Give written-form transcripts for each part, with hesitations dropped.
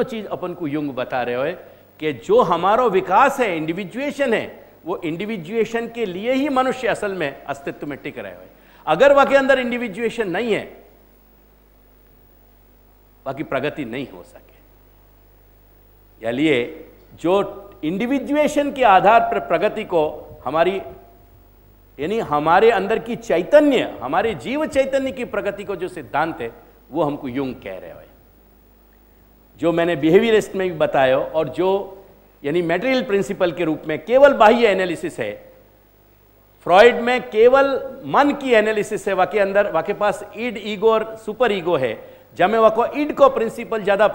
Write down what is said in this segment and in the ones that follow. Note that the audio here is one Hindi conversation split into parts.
तीनों चीज अपन को युंग बता रहे हो कि जो हमारा विकास है, इंडिविजुएशन है, वो इंडिविजुएशन के लिए ही मनुष्य असल में अस्तित्व में टिक रहे हो। अगर वह के अंदर इंडिविजुएशन नहीं है, बाकी प्रगति नहीं हो सके। इसलिए जो इंडिविजुएशन के आधार पर प्रगति को हमारी, यानी हमारे अंदर की चैतन्य, हमारे जीव चैतन्य की प्रगति को जो सिद्धांत है, वो हमको युंग कह रहे हो, जो मैंने बिहेवियरिस्ट में भी बताया, और जो यानी मटेरियल प्रिंसिपल के रूप में केवल बाह्य एनालिसिस है। फ्रॉइड में केवल मन की एनालिसिस है, वाके अंदर वाके पास ईड, ईगो और सुपर ईगो है, जब वाको ईड को प्रिंसिपल ज्यादा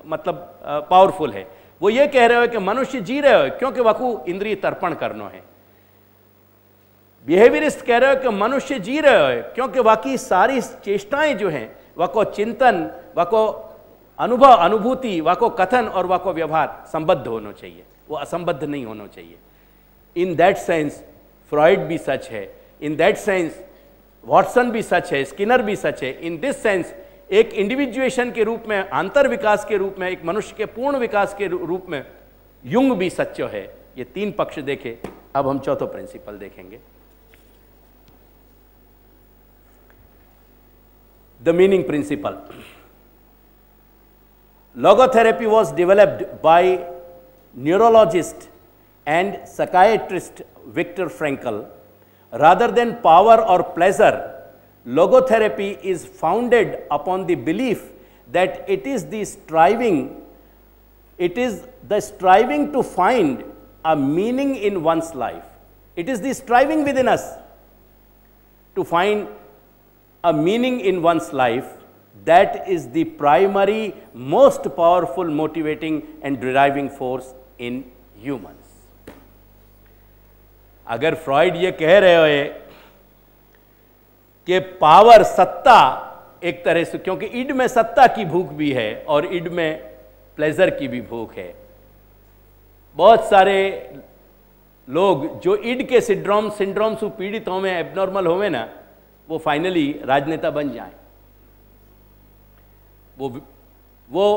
मतलब पावरफुल है। वो ये कह रहे हो कि मनुष्य जी रहे हो क्योंकि वाकू इंद्रिय तर्पण करना है। बिहेवियरिस्ट कह रहे हो कि मनुष्य जी रहे हो क्योंकि वाकी सारी चेष्टाएं जो हैं, वाको चिंतन, वाको अनुभव, अनुभूति, वाको कथन और वाको व्यवहार संबद्ध होना चाहिए, वो असंबद्ध नहीं होना चाहिए। इन दैट सेंस फ्रॉइड भी सच है, इन दैट सेंस वॉटसन भी सच है, स्किनर भी सच है। इन दिस सेंस एक इंडिविजुएशन के रूप में, आंतर विकास के रूप में, एक मनुष्य के पूर्ण विकास के रूप में युंग भी सच्चो है। ये तीन पक्ष देखे, अब हम चौथा प्रिंसिपल देखेंगे, the meaning principle. Logotherapy was developed by neurologist and psychiatrist Viktor Frankl. Rather than power or pleasure, logotherapy is founded upon the belief that it is the striving to find a meaning in one's life. It is the striving within us to find a meaning in one's life. That is the primary, most powerful motivating and driving force in humans. अगर फ्रॉइड ये कह रहे हो कि पावर, सत्ता, एक तरह से, क्योंकि ईड में सत्ता की भूख भी है और ईड में प्लेजर की भी भूख है। बहुत सारे लोग जो ईड के सिंड्रोम से पीड़ित होवे, एबनॉर्मल होवे ना, वो फाइनली राजनेता बन जाए, वो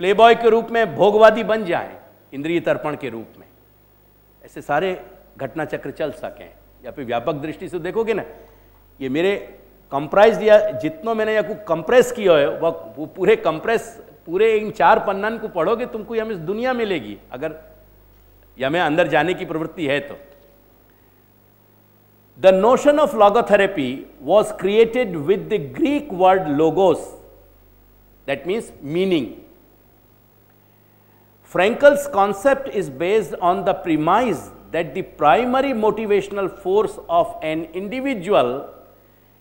प्लेबॉय के रूप में भोगवादी बन जाए, इंद्रिय तर्पण के रूप में। ऐसे सारे घटना चक्र चल सकें। या फिर व्यापक दृष्टि से देखोगे ना, ये मेरे कंप्राइज या जितना मैंने या कुछ कंप्रेस किया है, वो पूरे इन 4 पन्नन को पढ़ोगे, तुमको या में दुनिया मिलेगी, अगर या में अंदर जाने की प्रवृत्ति है तो। The notion of logotherapy was created with the Greek word logos, that means meaning. Frankl's concept is based on the premise that the primary motivational force of an individual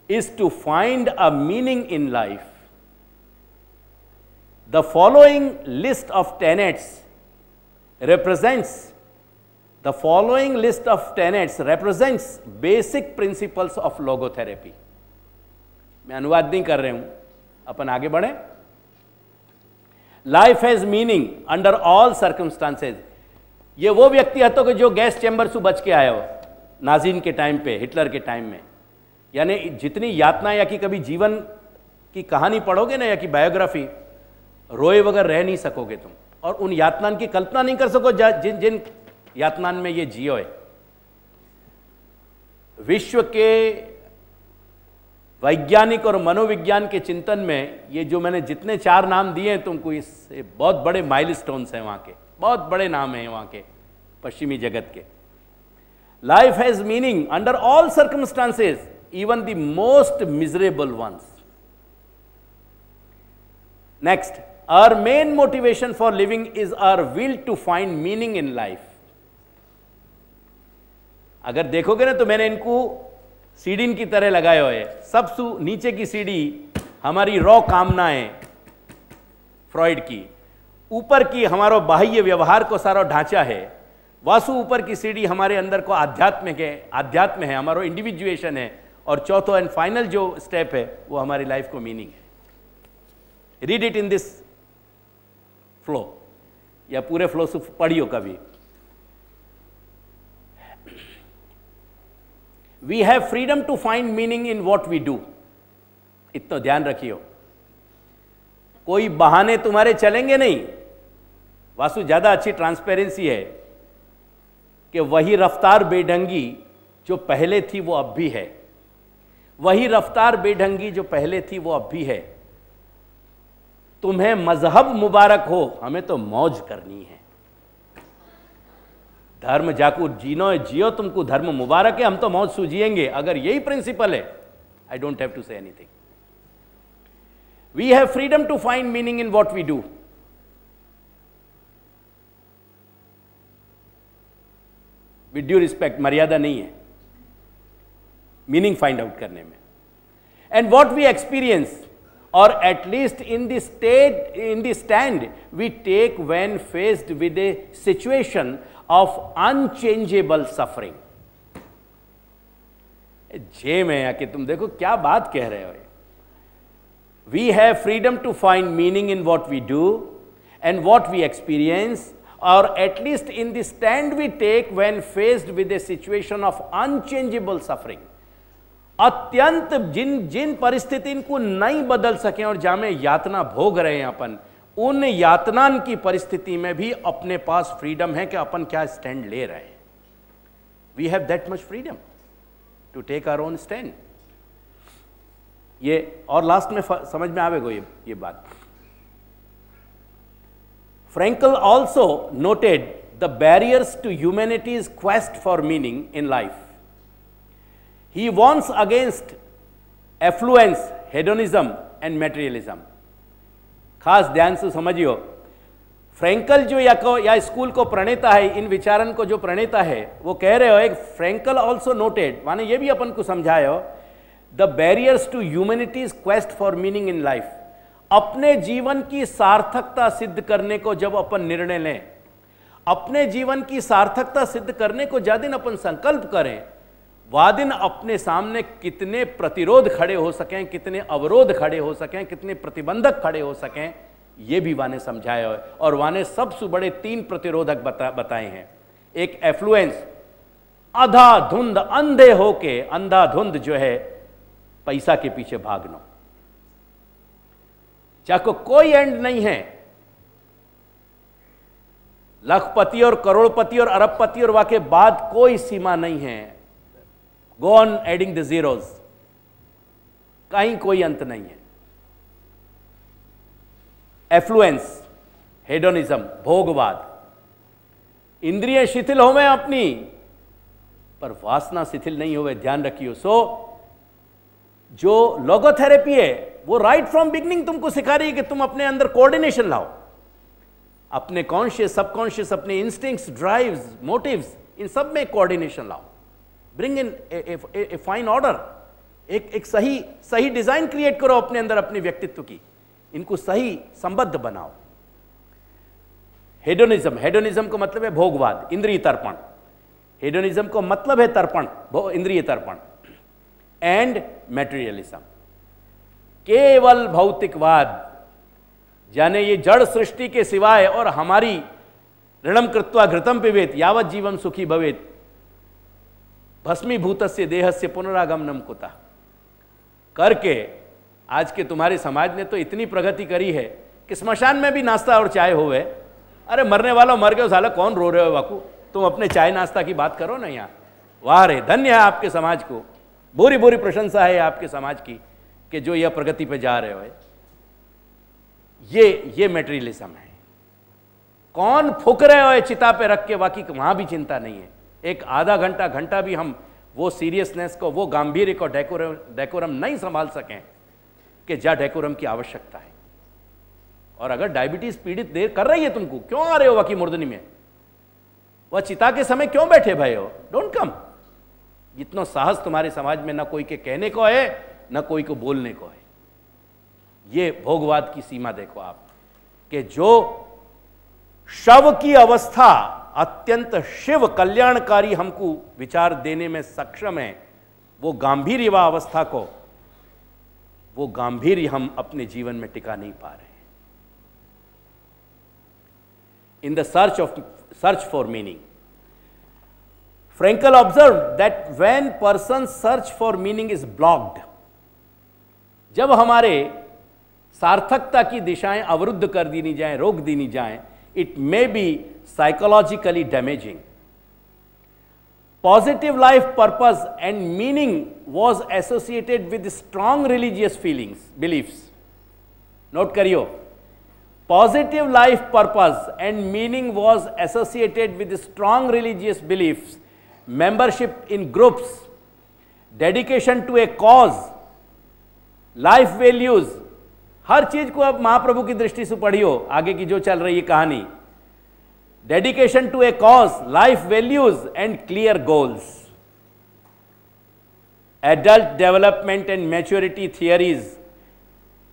is to find a meaning in life. The following list of tenets represents basic principles of logotherapy. मैं अनुवाद नहीं कर रहे हूं, अपन आगे बढ़े। Life has meaning under all circumstances. ये वो व्यक्ति हतो कि जो गैस चैम्बर से बच के आया हो नाज़ीन के टाइम पे, हिटलर के टाइम में। यानी जितनी यातना या कि कभी जीवन की कहानी पढ़ोगे ना, या कि बायोग्राफी, रोए बगैर रह नहीं सकोगे तुम, और उन यातनान की कल्पना नहीं कर सको जिन जिन यातनान में ये जियो है। विश्व के वैज्ञानिक और मनोविज्ञान के चिंतन में ये जो मैंने जितने 4 नाम दिए हैं तुमको, इससे बहुत बड़े माइलस्टोन्स हैं वहाँ के, बहुत बड़े नाम हैं वहाँ के पश्चिमी जगत के। Life has meaning under all circumstances, even the most miserable ones. Next, our main motivation for living is our will to find meaning in life. अगर देखोगे ना तो मैंने इनको सीढ़ी की तरह लगाए हुए है। सबसे नीचे की सीढ़ी हमारी रॉ कामनाएं फ्रॉइड की, ऊपर की हमारा बाह्य व्यवहार को सारा ढांचा है, वासु ऊपर की सीढ़ी हमारे अंदर को आध्यात्म है, हमारा इंडिविजुएशन है, और चौथा एंड फाइनल जो स्टेप है वो हमारी लाइफ को मीनिंग है। Read it in this flow, या पूरे फ्लो से पढ़ियो कभी। We have freedom to find meaning in what we do. इतना ध्यान रखियो, कोई बहाने तुम्हारे चलेंगे नहीं वासु ज़्यादा अच्छी ट्रांसपेरेंसी है कि वही रफ्तार बेढंगी जो पहले थी वो अब भी है, वही रफ्तार बेढंगी जो पहले थी वो अब भी है। तुम्हें मजहब मुबारक हो, हमें तो मौज करनी है। धर्म जाकू जीनो जियो, तुमको धर्म मुबारक है, हम तो मौज सूझिएंगे। अगर यही प्रिंसिपल है, I don't have to say anything. We have freedom to find meaning in what we do. With due respect, मर्यादा नहीं है मीनिंग फाइंड आउट करने में। And what we experience, or at least in the stand we take when faced with a situation of unchangeable suffering। जे में आके तुम देखो क्या बात कह रहे हो। We have freedom to find meaning in what we do and what we experience, or at least in the stand we take when faced with a situation of unchangeable suffering। अत्यंत जिन परिस्थिति को नहीं बदल सके और जहां में यातना भोग रहे हैं अपन, उन यातनान की परिस्थिति में भी अपने पास फ्रीडम है कि अपन क्या स्टैंड ले रहे हैं। We have that much freedom to take our own stand. ये और लास्ट में समझ में आवेगा ये बात। Frankl also noted the barriers to humanity's quest for meaning in life. He warns against affluence, hedonism and materialism। खास ध्यान से समझियो, फ्रैंकल जो या स्कूल को प्रणेता है, इन विचारन को जो प्रणेता है, वो कह रहे हो, एक फ्रैंकल ऑल्सो नोटेड, माने ये भी अपन को समझाए हो, the barriers to humanity's quest for meaning in life. अपने जीवन की सार्थकता सिद्ध करने को जब अपन निर्णय लें, अपने जीवन की सार्थकता सिद्ध करने को ज्यादा दिन अपन संकल्प करें, वादिन अपने सामने कितने प्रतिरोध खड़े हो सकें, कितने अवरोध खड़े हो सकें, कितने प्रतिबंधक खड़े हो सकें, ये भी वाने समझाया है। और वाने सबसे बड़े 3 प्रतिरोधक बताए हैं। एक एफ्लुएंस, अंधाधुंध अंधे होके, अंधाधुंध जो है पैसा के पीछे भागना, चाहे कोई एंड नहीं है। लखपति और करोड़पति और अरबपति और वाके बाद कोई सीमा नहीं है। Go on adding the zeros, कहीं कोई अंत नहीं है। एफ्लुएंस, हेडोनिज्म, भोगवाद, इंद्रिय शिथिल होवे अपनी, पर वासना शिथिल नहीं होवे, ध्यान रखियो। सो जो लोगोथेरेपी है वो राइट फ्रॉम बिगनिंग तुमको सिखा रही है कि तुम अपने अंदर कोऑर्डिनेशन लाओ, अपने कॉन्शियस, सबकॉन्शियस, अपने इंस्टिंक्ट्स, ड्राइव्स, मोटिव्स, इन सब में कोऑर्डिनेशन लाओ। Bring in a fine order, एक सही डिजाइन क्रिएट करो अपने अंदर, अपने व्यक्तित्व की, इनको सही संबद्ध बनाओ। हेडोनिज्म का मतलब है भोगवाद, इंद्रिय तर्पण। हेडोनिज्म को मतलब है तर्पण, इंद्रिय तर्पण। एंड मैटेरियलिज्म, केवल भौतिकवाद, जाने ये जड़ सृष्टि के सिवाय और हमारी ऋणम कृत्वा घृतम पिबेत यावत जीवम सुखी भवेत भस्मीभूतस्य देहस्य पुनरागमनम कुतः करके आज के तुम्हारे समाज ने तो इतनी प्रगति करी है कि स्मशान में भी नाश्ता और चाय होवे। अरे मरने वाला मर गए, साला कौन रो रहे हो बाकू, तुम अपने चाय नाश्ता की बात करो ना यहाँ। वाह रे, धन्य है आपके समाज को, बुरी बुरी प्रशंसा है आपके समाज की कि जो यह प्रगति पे जा रहे हो। ये मटेरियलिज्म है। कौन फूक रहे हो चिता पे रख के, बाकी वहां भी चिंता नहीं है। एक आधा घंटा भी हम वो सीरियसनेस को, वो गांधीर्य को, डेकोरम नहीं संभाल सकें कि जा डेकोरम की आवश्यकता है। और अगर डायबिटीज पीड़ित देर कर रही है तुमको, क्यों आ रहे हो वाकी मुर्दनी में, वह चिता के समय क्यों बैठे भाई हो, डोंट कम। इतना साहस तुम्हारे समाज में ना कोई के कहने को है ना कोई को बोलने को है। ये भोगवाद की सीमा देखो आप, कि जो शव की अवस्था अत्यंत शिव कल्याणकारी हमको विचार देने में सक्षम है, वो गांभीर्य अवस्था को, वो गांभीर्य हम अपने जीवन में टिका नहीं पा रहे हैं। In the search for meaning, Frankl observe that when person search for meaning is blocked, जब हमारे सार्थकता की दिशाएं अवरुद्ध कर दी जाएं, रोक दी जाएं, It may be psychologically damaging. Positive life purpose and meaning was associated with strong religious beliefs. Note करियो, positive life purpose and meaning was associated with strong religious beliefs, membership in groups, dedication to a cause, life values. हर चीज को अब महाप्रभु की दृष्टि से पढ़ियो, आगे की जो चल रही है कहानी. Dedication to a cause, life values and clear goals. Adult development and maturity theories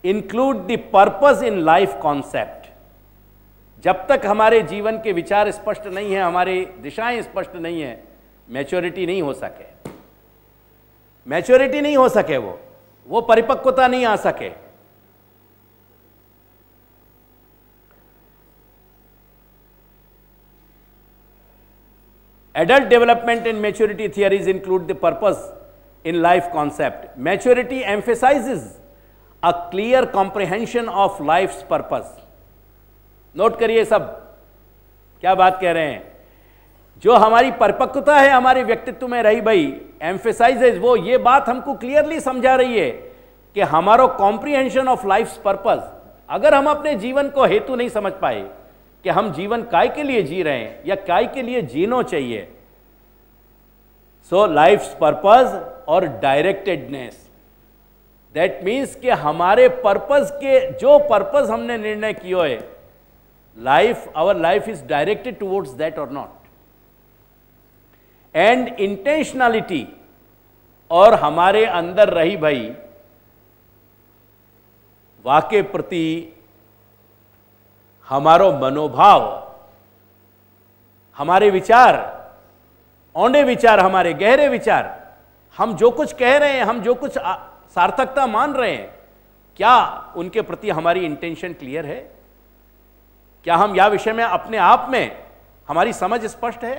include the purpose in life concept. जब तक हमारे जीवन के विचार स्पष्ट नहीं है, हमारी दिशाएं स्पष्ट नहीं है, मैच्योरिटी नहीं हो सके. मैच्योरिटी नहीं हो सके, वो परिपक्वता नहीं आ सके. Adult development and maturity theories include the purpose in life concept. Maturity emphasizes a clear comprehension of life's purpose. Note करिए सब क्या बात कह रहे हैं. जो हमारी परिपक्वता है हमारे व्यक्तित्व में रही भाई, एम्फेसाइजेज, वो ये बात हमको क्लियरली समझा रही है कि हमारा कॉम्प्रिहेंशन ऑफ लाइफ्स पर्पस, अगर हम अपने जीवन को हेतु नहीं समझ पाए कि हम जीवन काय के लिए जी रहे हैं या काय के लिए जीना चाहिए, सो लाइफ्स पर्पस और डायरेक्टेडनेस, दैट मीन्स कि हमारे पर्पस के जो पर्पस हमने निर्णय किया है, life, our life is directed towards that और नॉट. एंड इंटेंशनलिटी, और हमारे अंदर रही भाई वाके प्रति हमारो मनोभाव, हमारे विचार, औंधे विचार, हमारे गहरे विचार, हम जो कुछ कह रहे हैं, हम जो कुछ सार्थकता मान रहे हैं, क्या उनके प्रति हमारी इंटेंशन क्लियर है? क्या हम यह विषय में अपने आप में हमारी समझ स्पष्ट है?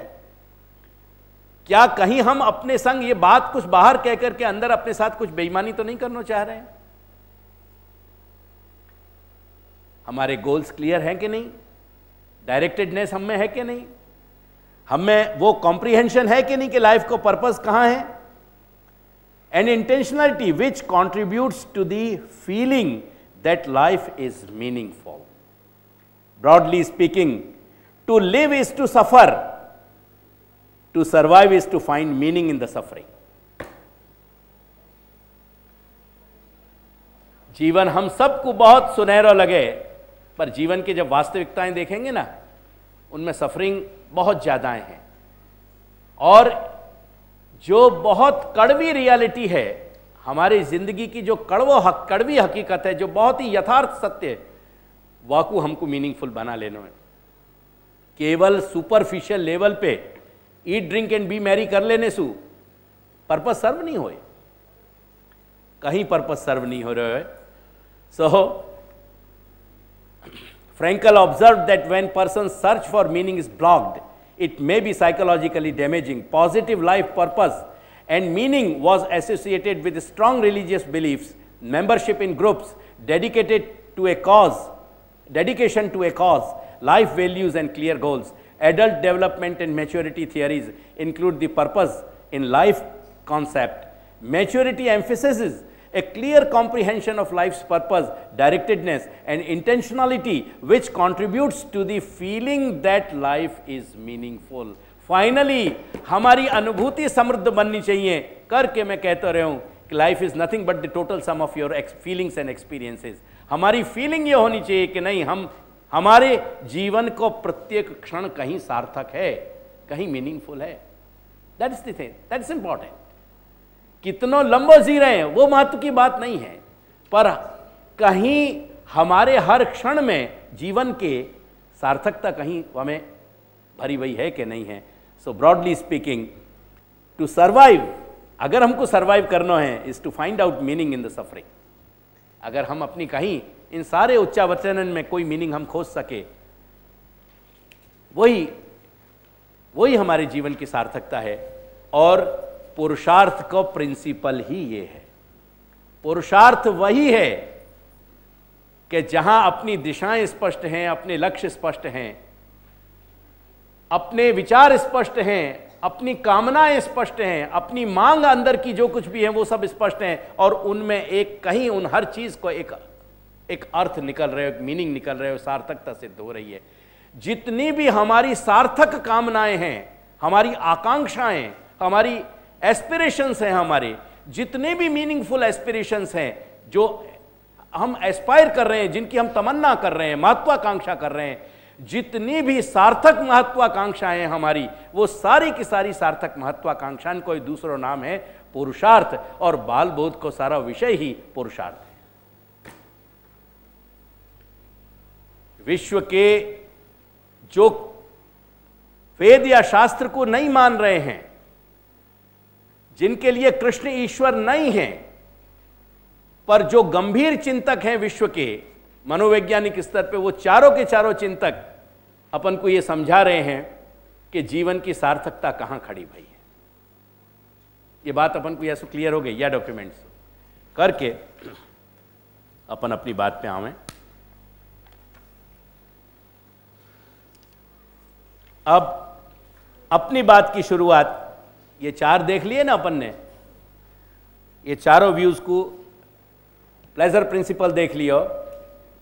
क्या कहीं हम अपने संग ये बात कुछ बाहर कहकर के अंदर अपने साथ कुछ बेईमानी तो नहीं करना चाह रहे हैं? हमारे गोल्स क्लियर हैं कि नहीं? डायरेक्टेडनेस हम में है कि नहीं? हम में वो कॉम्प्रिहेंशन है कि नहीं कि लाइफ को पर्पस कहां है? And intentionality which contributes to the feeling that life is meaningful. Broadly speaking, to live is to suffer, to survive is to find meaning in the suffering. जीवन हम सबको बहुत सुनहरा लगे, पर जीवन की जब वास्तविकताएं देखेंगे ना, उनमें सफरिंग बहुत ज़्यादा हैं. और जो बहुत कड़वी रियलिटी है हमारी ज़िंदगी की, जो कड़वी हकीकत है, जो बहुत ही यथार्थ सत्य है, वाकू हमको मीनिंगफुल बना लेना है. केवल सुपरफिशियल लेवल पे eat drink and B Mary कर लेने से पर्पस सर्व नहीं होए, कहीं पर्पस सर्व नहीं हो रहा है. So, Frankel observed that when person's search for meaning is blocked, it may be psychologically damaging. Positive life purpose and meaning was associated with strong religious beliefs, membership in groups, dedication to a cause, life values and clear goals. Adult development and maturity theories include the purpose in life concept. Maturity emphasizes a clear comprehension of life's purpose, directedness and intentionality which contributes to the feeling that life is meaningful. Finally, हमारी अनुभूति समृद्ध बननी चाहिए. करके मैं कहता रहा हूँ कि life is nothing but the total sum of your feelings and experiences. हमारी फीलिंग ये होनी चाहिए कि नहीं, हम हमारे जीवन को प्रत्येक क्षण कहीं सार्थक है, कहीं मीनिंगफुल है. That is the thing, that is important. कितनों लंबो जी रहे हैं वो महत्व की बात नहीं है, पर कहीं हमारे हर क्षण में जीवन के सार्थकता कहीं हमें भरी हुई है कि नहीं है. So broadly speaking, to survive, अगर हमको सर्वाइव करना है, is to find out meaning in the suffering. अगर हम अपनी कहीं इन सारे उच्चावचन में कोई मीनिंग हम खोज सके, वही हमारे जीवन की सार्थकता है. और पुरुषार्थ का प्रिंसिपल ही ये है. पुरुषार्थ वही है कि जहां अपनी दिशाएं स्पष्ट हैं, अपने लक्ष्य स्पष्ट हैं, अपने विचार स्पष्ट हैं, अपनी कामनाएं स्पष्ट हैं, अपनी मांग अंदर की जो कुछ भी है वो सब स्पष्ट हैं, और उनमें एक कहीं उन हर चीज को एक अर्थ निकल रहे हो, एक मीनिंग निकल रहे हो, सार्थकता सिद्ध हो रही है। जितनी भी हमारी सार्थक कामनाएं हैं, हमारी आकांक्षाएं, हमारी एस्पिरेशंस हैं, हमारे जितने भी मीनिंगफुल एस्पिरेशंस हैं, जो हम एस्पायर कर रहे हैं, जिनकी हम तमन्ना कर रहे हैं, महत्वाकांक्षा कर रहे हैं, जितनी भी सार्थक महत्वाकांक्षाएं हैं हमारी, वो सारी की सारी सार्थक महत्वाकांक्षाएं कोई दूसरा नाम है पुरुषार्थ, और बाल बोध को सारा विषय ही पुरुषार्थ है। विश्व के जो वेद या शास्त्र को नहीं मान रहे हैं, जिनके लिए कृष्ण ईश्वर नहीं है, पर जो गंभीर चिंतक हैं विश्व के मनोवैज्ञानिक स्तर पे, वो चारों के चारों चिंतक अपन को ये समझा रहे हैं कि जीवन की सार्थकता कहां खड़ी भाई है। ये बात अपन को यह क्लियर हो गई या डॉक्यूमेंट्स करके अपन अपनी बात पे आवें। अब अपनी बात की शुरुआत, ये चार देख लिए ना अपन ने, ये चारों व्यूज को, प्लेजर प्रिंसिपल देख लियो,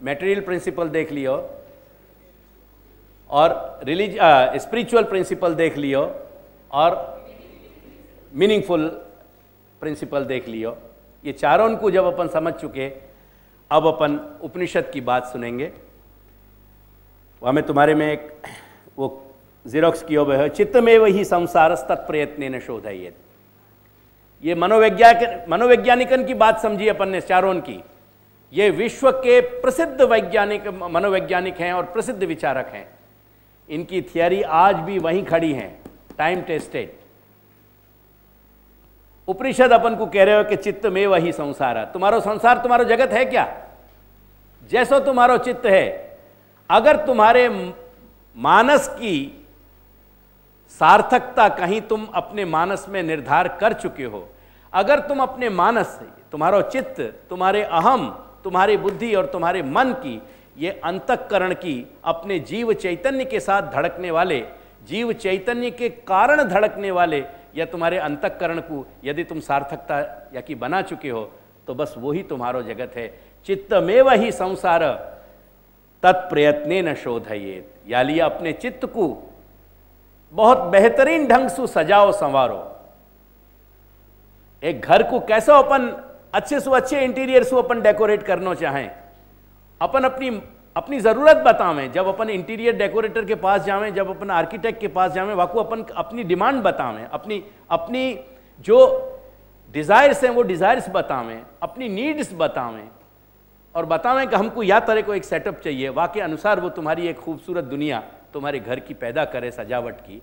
मटेरियल प्रिंसिपल देख लियो, और स्पिरिचुअल प्रिंसिपल देख लियो, और मीनिंगफुल प्रिंसिपल देख लियो। ये चारों को जब अपन समझ चुके, अब अपन उपनिषद की बात सुनेंगे। वहाँ में तुम्हारे में एक वो जीरोक्स किया हुआ है, चित्तमेव ही संसारस् तत्प्रयत्नेन शोधयेत्। ये मनोवैज्ञानिकन की बात समझी अपन ने चारों की। ये विश्व के प्रसिद्ध वैज्ञानिक मनोवैज्ञानिक हैं और प्रसिद्ध विचारक हैं। इनकी थियरी आज भी वहीं खड़ी है, टाइम टेस्टेड। उपनिषद अपन को कह रहे हो कि चित्त में वही संसार, तुम्हारो संसार तुम्हारो जगत है क्या? जैसो तुम्हारो चित्त है, अगर तुम्हारे मानस की सार्थकता कहीं तुम अपने मानस में निर्धार कर चुके हो, अगर तुम अपने मानस, तुम्हारो चित्त, तुम्हारे अहम, तुम्हारी बुद्धि और तुम्हारे मन की, ये अंतःकरण की, अपने जीव चैतन्य के साथ धड़कने वाले, जीव चैतन्य के कारण धड़कने वाले, या तुम्हारे अंतःकरण को यदि तुम सार्थकता या कि बना चुके हो, तो बस वही तुम्हारो जगत है। चित्तमेव ही संसार तत्प्रयत्नेन शोधयेत्। यानी अपने चित्त को बहुत बेहतरीन ढंग से सजाओ संवारो। एक घर को कैसा अपन अच्छे से अच्छे इंटीरियर से अपन डेकोरेट करना चाहें, अपन अपनी जरूरत बतावें। जब अपन इंटीरियर डेकोरेटर के पास जावें, जब अपन आर्किटेक्ट के पास जावें, वाकू अपन अपनी डिमांड बतावें, अपनी जो डिजायर्स हैं वो डिजायर्स बतावें, अपनी नीड्स बतावें, और बतावें कि हमको या तरह को एक सेटअप चाहिए, वाकई अनुसार वो तुम्हारी एक खूबसूरत दुनिया तुम्हारे घर की पैदा करे, सजावट की।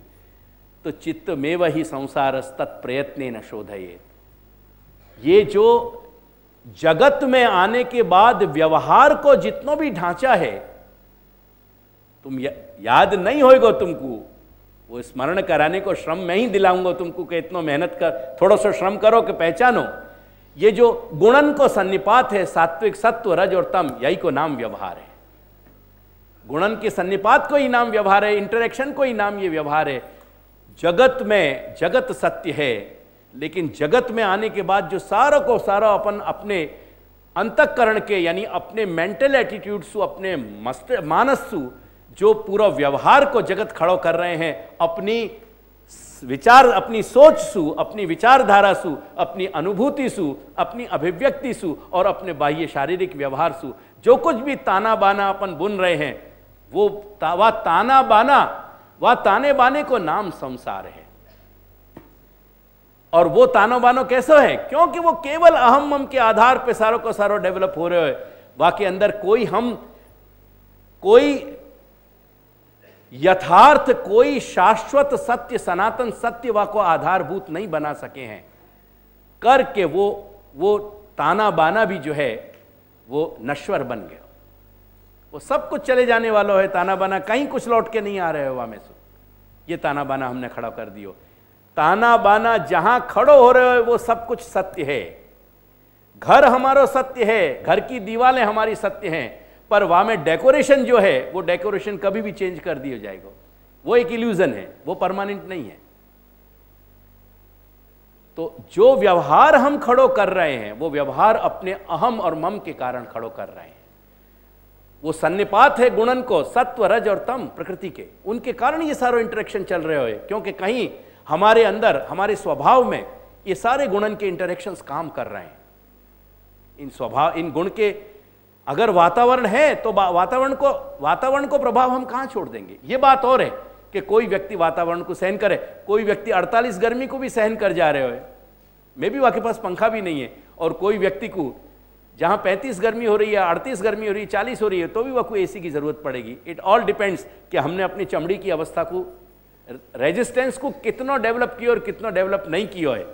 तो चित्त मेव ही संसारस् तत्प्रयत्नेन शोधयेत्। ये जो जगत में आने के बाद व्यवहार को जितना भी ढांचा है, तुम याद नहीं होएगा तुमको, वो स्मरण कराने को श्रम मैं ही दिलाऊंगा तुमको कि इतना मेहनत कर, थोड़ा सा श्रम करो कि पहचानो। ये जो गुणन को सन्निपात है, सात्विक, सत्व, रज और तम, यही को नाम व्यवहार है। गुणन के सन्निपात को ही नाम व्यवहार है, इंटरेक्शन को ही नाम ये व्यवहार है। जगत में जगत सत्य है, लेकिन जगत में आने के बाद जो सारा को सारा अपन अपने अंतःकरण के, यानी अपने मेंटल एटीट्यूड से, अपने मानस से जो पूरा व्यवहार को जगत खड़ो कर रहे हैं, अपनी विचार, अपनी सोच सु, अपनी विचारधारा सु, अपनी अनुभूति सु, अपनी अभिव्यक्ति सु, और अपने बाह्य शारीरिक व्यवहार सु, जो कुछ भी ताना बाना अपन बुन रहे हैं, वो ताने बाने को नाम संसार है। और वो तानो बानो कैसे है? क्योंकि वो केवल अहम मम के आधार पे सारों को सारो डेवलप हो रहे हो। वाकई अंदर कोई यथार्थ, कोई शाश्वत सत्य, सनातन सत्य वा को आधारभूत नहीं बना सके हैं करके वो ताना बाना भी जो है वो नश्वर बन गया। वो सब कुछ चले जाने वाला है। ताना बाना कहीं कुछ लौट के नहीं आ रहे हो वहां में से। ये ताना बाना हमने खड़ा कर दियो। ताना बाना जहां खड़ो हो रहे हो वो सब कुछ सत्य है। घर हमारा सत्य है, घर की दीवारें हमारी सत्य हैं, पर वहां में डेकोरेशन जो है वो डेकोरेशन कभी भी चेंज कर दिया जाएगा। वो एक इल्यूजन है, वो परमानेंट नहीं है। तो जो व्यवहार हम खड़ो कर रहे हैं वो व्यवहार अपने अहम और मम के कारण खड़ो कर रहे हैं। वो सन्निपात है गुणन को, सत्व रज और तम प्रकृति के, उनके कारण ये सारे इंटरेक्शन चल रहे हो, क्योंकि कहीं हमारे अंदर हमारे स्वभाव में ये सारे गुणन के इंटरेक्शंस काम कर रहे हैं। इन स्वभाव, इन गुण के अगर वातावरण है तो वातावरण को प्रभाव हम कहां छोड़ देंगे। ये बात और है कि कोई व्यक्ति वातावरण को सहन करे, कोई व्यक्ति 48 गर्मी को भी सहन कर जा रहे हो, मे भी वहां के पास पंखा भी नहीं है, और कोई व्यक्ति को जहां 35 गर्मी हो रही है, 38 गर्मी हो रही है, 40 हो रही है, तो भी वह को एसी की जरूरत पड़ेगी। इट ऑल डिपेंड्स कि हमने अपनी चमड़ी की अवस्था को, रेजिस्टेंस को कितना डेवलप किया और कितना डेवलप नहीं किया है।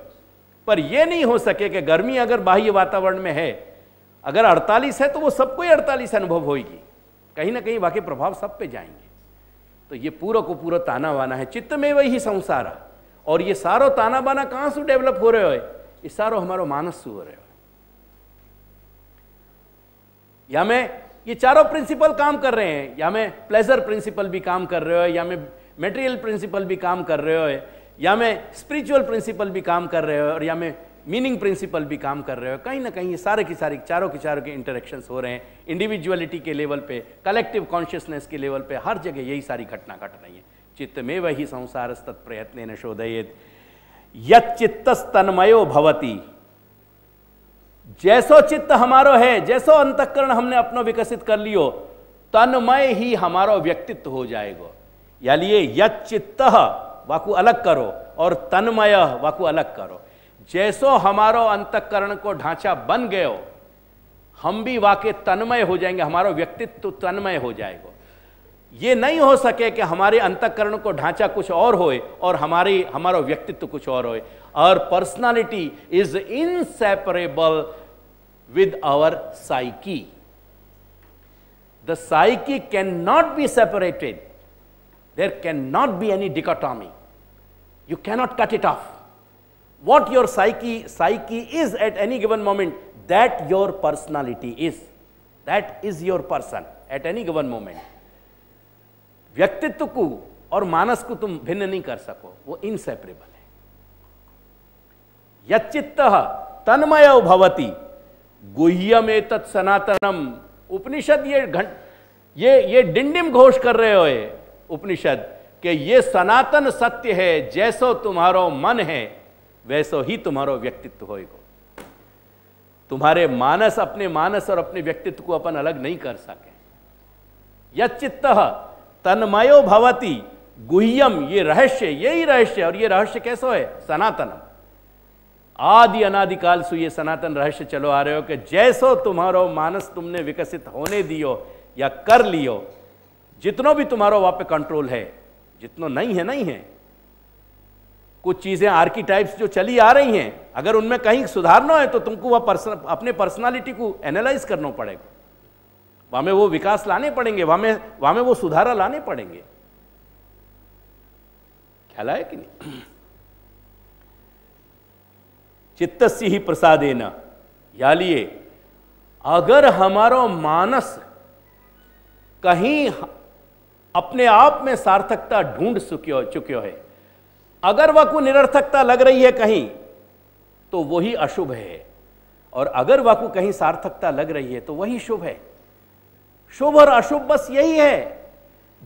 पर यह नहीं हो सके कि गर्मी अगर बाह्य वातावरण में है, अगर 48 है तो वो सबको ही 48 अनुभव होगी, कहीं ना कहीं वाकई प्रभाव सब पे जाएंगे। तो ये पूरा को पूरा ताना वाना है, चित्त में वही संसार। और ये सारो ताना बाना कहां से डेवलप हो रहे हो? ये सारो हमारो मानस से हो रहे हो। या में ये चारों प्रिंसिपल काम कर रहे हैं, या में प्लेजर प्रिंसिपल भी काम कर रहे हो, या में मेटेरियल प्रिंसिपल भी काम कर रहे हो, या में स्पिरिचुअल प्रिंसिपल भी काम कर रहे हो, और या में मीनिंग प्रिंसिपल भी काम कर रहे हो। कहीं ना कहीं ये सारे की सारी चारों के इंटरेक्शंस हो रहे हैं, इंडिविजुअलिटी के लेवल पे, कलेक्टिव कॉन्शियसनेस के लेवल पे, हर जगह यही सारी घटना घट रही है। चित्त में वही संसार तत्प्रयत्न शोधयेत यच्चित्तस् तन्मयो भवति। जैसो चित्त हमारो है, जैसो अंतःकरण हमने अपनो विकसित कर लियो, तन्मय ही हमारो व्यक्तित्व हो जाएगा। यानी ये यच्चित्त वाकु अलग करो और तन्मय वाकु अलग करो। जैसो हमारो अंतःकरण को ढांचा बन गए हो, हम भी वाकई तन्मय हो जाएंगे, हमारा व्यक्तित्व तन्मय हो जाएगा। ये नहीं हो सके कि हमारे अंतःकरण को ढांचा कुछ और होए और हमारा व्यक्तित्व कुछ और होए। और personality is inseparable with our psyche. The psyche can not be separated, there can not be any dichotomy, you cannot cut it off. What your psyche is at any given moment, that your personality is. That is your person at any given moment. व्यक्तित्व को और मानस को तुम भिन्न नहीं कर सको, वो इनसेपरेबल है. यच्चित्तः तन्मयो भवति गुह्यमेतत् सनातनम. उपनिषद ये डिंडिम घोष कर रहे हो उपनिषद कि ये सनातन सत्य है. जैसो तुम्हारो मन है वैसो ही तुम्हारो व्यक्तित्व होएगा. तुम्हारे मानस अपने मानस और अपने व्यक्तित्व को अपन अलग नहीं कर सके. यच्चित्तः तन्मयो भवति गुह्यम, ये रहस्य, यही रहस्य. और ये रहस्य कैसो है? सनातनम. आदि अनादिकाल से ये सनातन रहस्य चलो आ रहे हो कि जैसो तुम्हारो मानस तुमने विकसित होने दियो या कर लियो, जितनो भी तुम्हारो वहां पे कंट्रोल है, जितनो नहीं है नहीं है. कुछ चीजें आर्कीटाइप्स जो चली आ रही हैं, अगर उनमें कहीं सुधारना है तो तुमको वह अपने पर्सनालिटी को एनालाइज करना पड़ेगा. वहां में वो विकास लाने पड़ेंगे, वहां में वो सुधारा लाने पड़ेंगे. ख्याल आया कि नहीं? चित्तस्य ही प्रसादेन. या लिए अगर हमारा मानस कहीं अपने आप में सार्थकता ढूंढ चुक्यो है, अगर वह को निरर्थकता लग रही है कहीं, तो वही अशुभ है. और अगर वह को कहीं सार्थकता लग रही है तो वही शुभ है. शुभ और अशुभ बस यही है.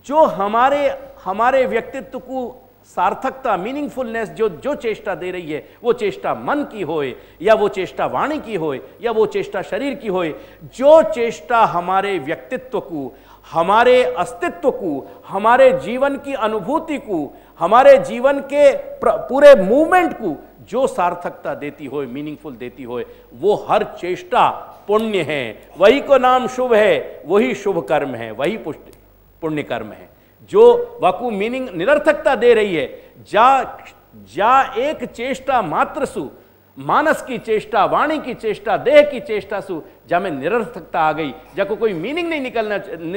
जो हमारे व्यक्तित्व को सार्थकता, मीनिंगफुलनेस जो चेष्टा दे रही है, वो चेष्टा मन की होए या वो चेष्टा वाणी की होए या वो चेष्टा शरीर की होए, जो चेष्टा हमारे व्यक्तित्व को, हमारे अस्तित्व को, हमारे जीवन की अनुभूति को, हमारे जीवन के पूरे मूवमेंट को जो सार्थकता देती हो, मीनिंगफुल देती हो, वो हर चेष्टा पुण्य है. वही को नाम शुभ है, वही शुभ कर्म है, वही पुण्य कर्म है. जो वाकु मीनिंग निरर्थकता दे रही है, जा एक चेष्टा मात्र सु, मानस की चेष्टा, वाणी की चेष्टा, देह की चेष्टा सु, जब में निरर्थकता आ गई, जब को कोई मीनिंग नहीं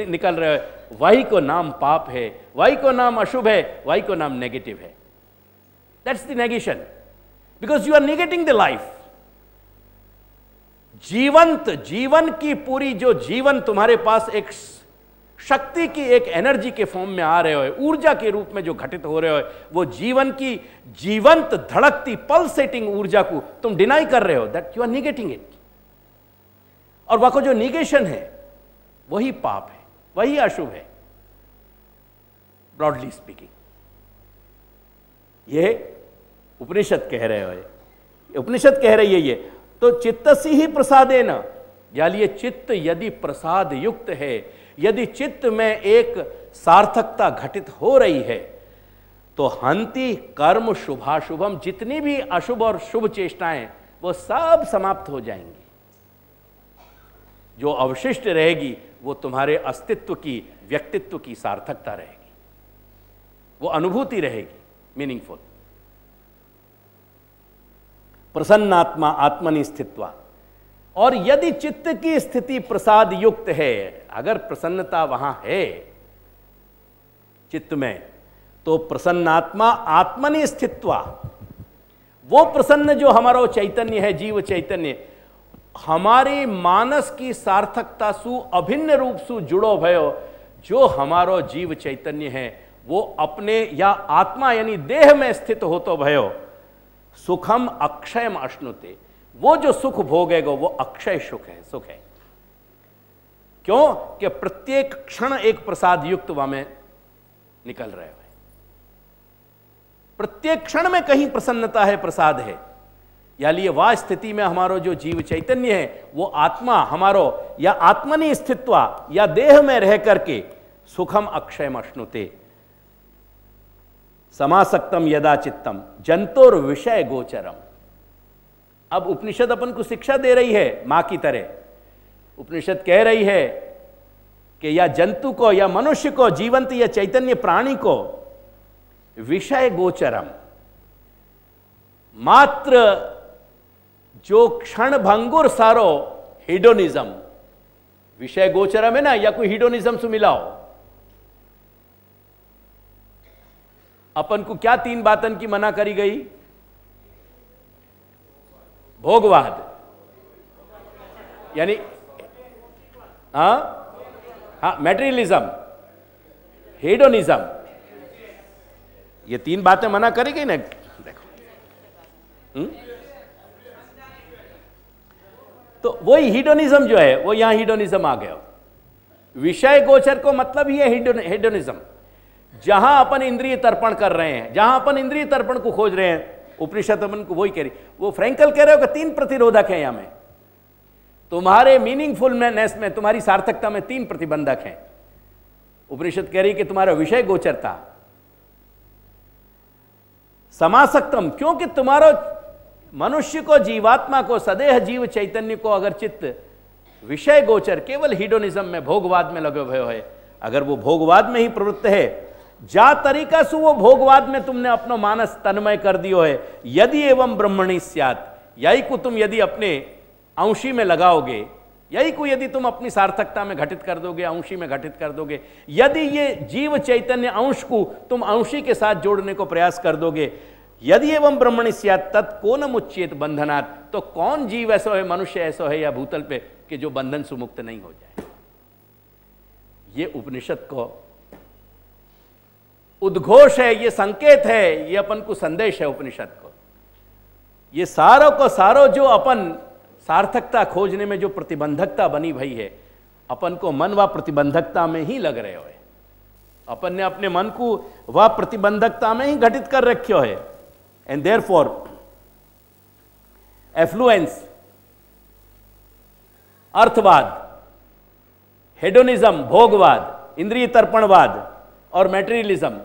निकल रहा है, वही को नाम पाप है, वही को नाम अशुभ है, वही को नाम नेगेटिव है. That's the negation, because you are negating the life. जीवन की पूरी जो जीवन तुम्हारे पास एक शक्ति की एक एनर्जी के फॉर्म में आ रहे हो, ऊर्जा के रूप में जो घटित हो रहे हो, वो जीवन की जीवंत धड़कती पल्सेटिंग ऊर्जा को तुम डिनाई कर रहे हो, that you are negating it. और वह को जो निगेशन है वही पाप है, वही अशुभ है, ब्रॉडली स्पीकिंग। यह उपनिषद कह रहे हो, उपनिषद कह रही है ये। तो चित्तसी ही प्रसादेन, यानी ये चित्त यदि प्रसाद युक्त है, यदि चित्त में एक सार्थकता घटित हो रही है, तो हंति कर्म शुभाशुभम, जितनी भी अशुभ और शुभ चेष्टाएं वो सब समाप्त हो जाएंगी। जो अवशिष्ट रहेगी वो तुम्हारे अस्तित्व की, व्यक्तित्व की सार्थकता रहेगी, वो अनुभूति रहेगी, मीनिंगफुल। प्रसन्नात्मा आत्मनि स्थित्वा, और यदि चित्त की स्थिति प्रसाद युक्त है, अगर प्रसन्नता वहां है चित्त में, तो प्रसन्नात्मा आत्मनि स्थित्वा, वो प्रसन्न जो हमारा चैतन्य है, जीव चैतन्य, हमारी मानस की सार्थकता सु अभिन्न रूप सु जुड़ो भयो। जो हमारो जीव चैतन्य है वो अपने या आत्मा यानी देह में स्थित हो तो भयो, सुखम अक्षयम अश्नुते, वो जो सुख भोगेगा वो अक्षय सुख है। क्यों? कि प्रत्येक क्षण एक प्रसाद युक्त वहां में निकल रहे हैं, प्रत्येक क्षण में कहीं प्रसन्नता है, प्रसाद है। यानी वह स्थिति में हमारो जो जीव चैतन्य है वो आत्मा हमारो या आत्मनि स्थित्वा या देह में रह करके सुखम अक्षयम अश्नुते समासक्तम यदा चित्तम जंतुर विषय गोचरम। अब उपनिषद अपन को शिक्षा दे रही है मां की तरह। उपनिषद कह रही है कि या जंतु को या मनुष्य को, जीवंत या चैतन्य प्राणी को विषय गोचरम, मात्र जो क्षण भंगुर सारो हिडोनिज्म, विषय गोचरम है ना, या कोई हिडोनिज्म से मिलाओ। अपन को क्या तीन बातन की मना करी गई? भोगवाद, यानी हाँ मैटेरियलिज्म, हेडोनिज्म, ये तीन बातें मना करी गई ना। देखो तो वही हिडोनिज्म जो है वो यहां हिडोनिज्म आ गया। विषय गोचर को मतलब ही है हिडोनिज्म, जहां अपन इंद्रिय तर्पण कर रहे हैं, जहां अपन इंद्रिय तर्पण को खोज रहे हैं। उपनिषद अपन को वही कह रही, वो फ्रैंकल कह रहे हो कि तीन प्रतिरोधक है यहां में, तुम्हारे मीनिंगफुलनेस में, तुम्हारी सार्थकता में तीन प्रतिबंधक हैं। उपनिषद कह रही कि तुम्हारा विषय गोचरता समासक्तम, क्योंकि तुम्हारा मनुष्य को, जीवात्मा को, सदेह जीव चैतन्य को अगर चित्त विषय गोचर केवल हिडोनिज्म में, भोगवाद में लगे हुए है, अगर वो भोगवाद में ही प्रवृत्त है, जा तरीका से वो भोगवाद में तुमने अपना मानस तन्मय कर दियो है, यदि एवं ब्रह्मणि स्यात्, यही को तुम यदि अपने अंशी में लगाओगे, यही को यदि तुम अपनी सार्थकता में घटित कर दोगे, अंशी में घटित कर दोगे, यदि ये जीव चैतन्य अंश को तुम अंशी के साथ जोड़ने को प्रयास कर दोगे, यदि एवं ब्रह्मणि स्यात् तत् को न मुच्येत बंधनात्, तो कौन जीव ऐसा है, मनुष्य ऐसा है या भूतल पे कि जो बंधन से मुक्त नहीं हो जाए। ये उपनिषद को उद्घोष है, ये संकेत है, ये अपन को संदेश है उपनिषद को। ये सारों को सारों जो अपन सार्थकता खोजने में जो प्रतिबंधकता बनी भई है, अपन को मन व प्रतिबंधकता में ही लग रहे हो, अपन ने अपने मन को वह प्रतिबंधकता में ही घटित कर रखियो है। एंड देयरफॉर एफ्लुएंस, अर्थवाद, हेडोनिज्म भोगवाद, इंद्रिय तर्पणवाद और मैटेरियलिज्म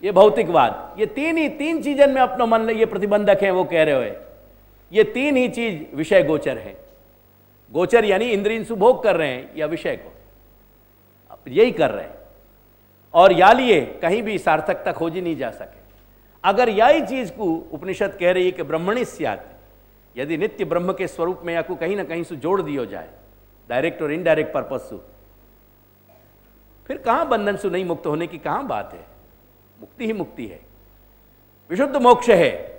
ये भौतिकवाद, ये तीन चीजन में अपना मन ये प्रतिबंधक है। वो कह रहे हो ये तीन ही चीज विषय गोचर है। गोचर यानी इंद्रिय सुभोग कर रहे हैं या विषय को यही कर रहे हैं, और या लिए कहीं भी सार्थकता खोजी नहीं जा सके। अगर यही चीज को उपनिषद कह रही है कि ब्रह्मणि स्यात्, यदि नित्य ब्रह्म के स्वरूप में या को कहीं ना कहीं से जोड़ दियो जाए, डायरेक्ट और इनडायरेक्ट पर्पज से, फिर कहां बंधन से नहीं मुक्त होने की कहां बात है। मुक्ति ही मुक्ति है, विशुद्ध मोक्ष है,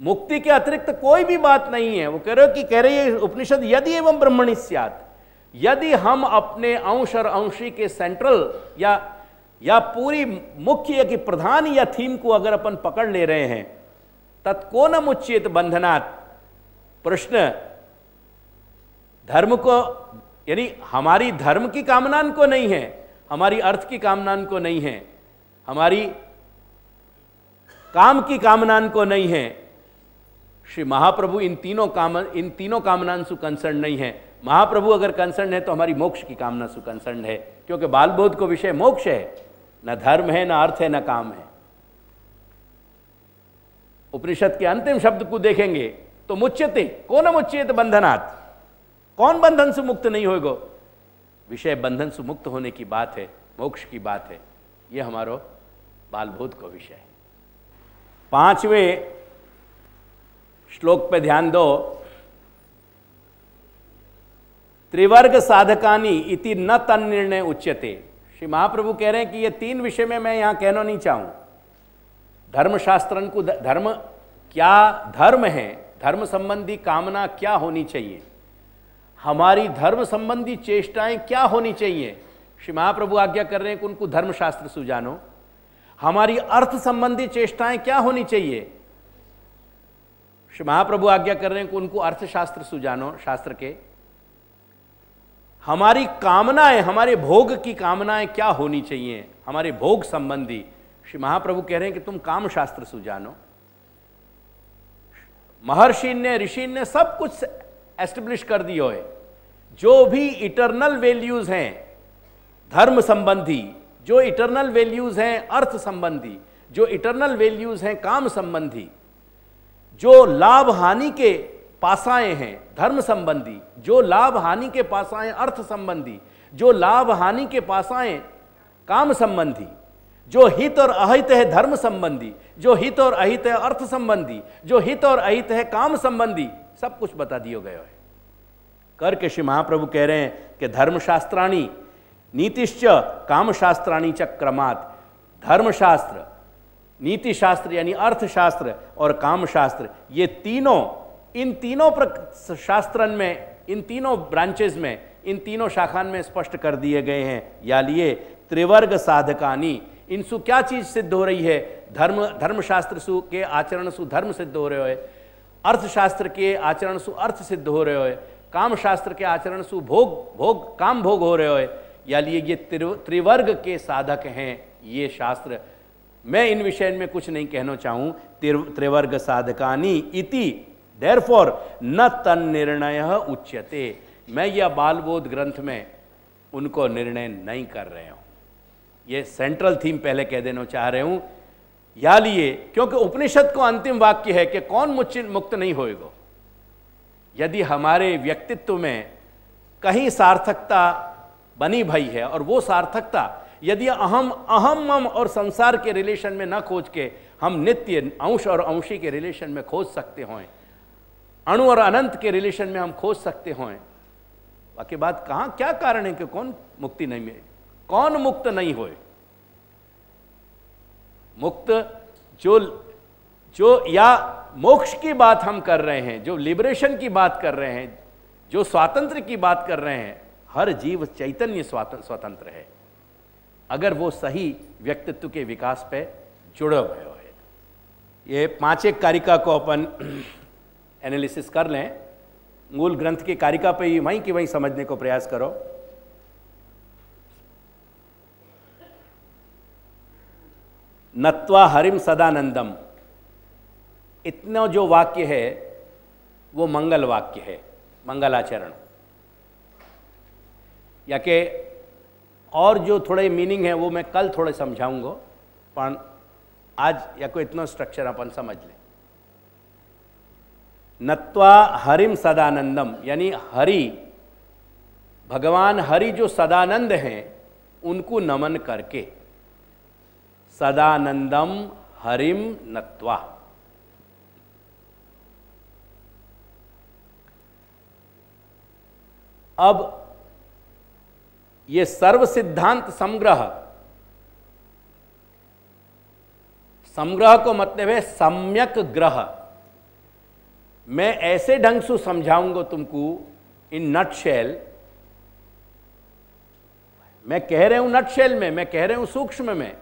मुक्ति के अतिरिक्त कोई भी बात नहीं है। वो कह रही है उपनिषद यदि एवं ब्रह्मणि स्यात्, यदि हम अपने अंश और अंशी के सेंट्रल या पूरी मुख्य की प्रधान या थीम को अगर अपन पकड़ ले रहे हैं, तत्कोनम उच्येत बंधनात्, प्रश्न धर्म को, यानी हमारी धर्म की कामनान को नहीं है, हमारी अर्थ की कामनान को नहीं है, हमारी काम की कामनान को नहीं है। श्री महाप्रभु इन तीनों कामनान से कंसर्न नहीं है। महाप्रभु अगर कंसर्न है तो हमारी मोक्ष की कामना से कंसर्न है, क्योंकि बाल बोध को विषय मोक्ष है, न धर्म है, न अर्थ है, न काम है। उपनिषद के अंतिम शब्द को देखेंगे तो मुच्यते, कौन मुच्येत बंधनात्, कौन बंधन से मुक्त नहीं होगा? विषय बंधन से मुक्त होने की बात है, मोक्ष की बात है। यह हमारो बालबोध को विषय है। 5वें श्लोक पे ध्यान दो। त्रिवर्ग साधकानी इति न तन्निर्णय उच्यते। श्री महाप्रभु कह रहे हैं कि ये 3 विषय में मैं यहां कहना नहीं चाहूं। धर्मशास्त्रन को, धर्म क्या धर्म है, धर्म संबंधी कामना क्या होनी चाहिए, हमारी धर्म संबंधी चेष्टाएं क्या होनी चाहिए। श्री महाप्रभु आज्ञा कर रहे हैं कि उनको धर्मशास्त्र सुजानो। हमारी अर्थ संबंधी चेष्टाएं क्या होनी चाहिए, श्री महाप्रभु आज्ञा कर रहे हैं कि उनको अर्थशास्त्र सुजानो, शास्त्र के। हमारी कामनाएं, हमारे भोग की कामनाएं क्या होनी चाहिए, हमारे भोग संबंधी, श्री महाप्रभु कह रहे हैं कि तुम काम शास्त्र सुजानो। महर्षि ने, ऋषि ने सब कुछ एस्टेब्लिश कर दिया है। जो भी इटरनल वैल्यूज हैं धर्म संबंधी, जो इटरनल वैल्यूज हैं अर्थ संबंधी, जो इटरनल वैल्यूज हैं काम संबंधी, जो लाभ हानि के पासाएं हैं धर्म संबंधी, जो लाभ हानि के पासाएं अर्थ संबंधी, जो लाभ हानि के पासाएं काम संबंधी, जो हित और अहित है धर्म संबंधी, जो हित और अहित है अर्थ संबंधी, जो हित और अहित है काम संबंधी, सब कुछ बता दिया गया है। करके श्री महाप्रभु कह रहे हैं कि धर्मशास्त्राणी नीतिश्च कामशास्त्राणी च क्रमात्। धर्मशास्त्र, नीतिशास्त्र यानी अर्थशास्त्र और कामशास्त्र, ये तीनों, इन तीनों शास्त्रन में, इन तीनों ब्रांचेस में, इन तीनों शाखान में स्पष्ट कर दिए गए हैं। या लिए त्रिवर्ग साधकानी, इनसु क्या चीज सिद्ध हो रही है? धर्मशास्त्र सु के आचरण सु धर्म सिद्ध हो रहे हो, अर्थशास्त्र के आचरण सु अर्थ सिद्ध हो रहे हो, काम शास्त्र के आचरण सु काम भोग हो रहे हो। या लिए ये त्रिवर्ग के साधक हैं ये शास्त्र। मैं इन विषय में कुछ नहीं कहना चाहूं। त्रिवर्ग साधकानी इति देयरफॉर न तन्निर्णय उच्यते। मैं यह बालबोध ग्रंथ में उनको निर्णय नहीं कर रहे हूं। ये सेंट्रल थीम पहले कह देना चाह रहे हूं। या लिए क्योंकि उपनिषद को अंतिम वाक्य है कि कौन मुक्त नहीं होएगा। यदि हमारे व्यक्तित्व में कहीं सार्थकता बनी भई है और वो सार्थकता यदि अहम मम और संसार के रिलेशन में न खोज के हम नित्य अंश और अंशी के रिलेशन में खोज सकते हों, अणु और अनंत के रिलेशन में हम खोज सकते हों, बाकी बात कहाँ क्या कारण है कि कौन मुक्ति नहीं मिले, कौन मुक्त नहीं होए। मुक्त जो या मोक्ष की बात हम कर रहे हैं, जो लिबरेशन की बात कर रहे हैं, जो स्वातंत्र की बात कर रहे हैं, हर जीव चैतन्य स्वतंत्र है अगर वो सही व्यक्तित्व के विकास पे जुड़े हुए हो। ये 5 कारिका को अपन एनालिसिस कर लें। मूल ग्रंथ की कारिका पे ही वहीं की वहीं समझने को प्रयास करो। नत्वा हरिम सदानंदम, इतना जो वाक्य है वो मंगल वाक्य है, मंगलाचरण। या कि और जो थोड़े मीनिंग है वो मैं कल थोड़े समझाऊंगा, पर आज या कोई इतना स्ट्रक्चर अपन समझ लें। नत्वा हरिम सदानंदम यानी हरि, भगवान हरि जो सदानंद हैं उनको नमन करके, सदानंदम हरिम नत्वा। अब ये सर्व सिद्धांत समग्रह को मतलब है सम्यक ग्रह। मैं ऐसे ढंग से समझाऊंगा तुमको इन नटशेल मैं कह रहे हूं नटशेल में, मैं कह रहे हूं सूक्ष्म में,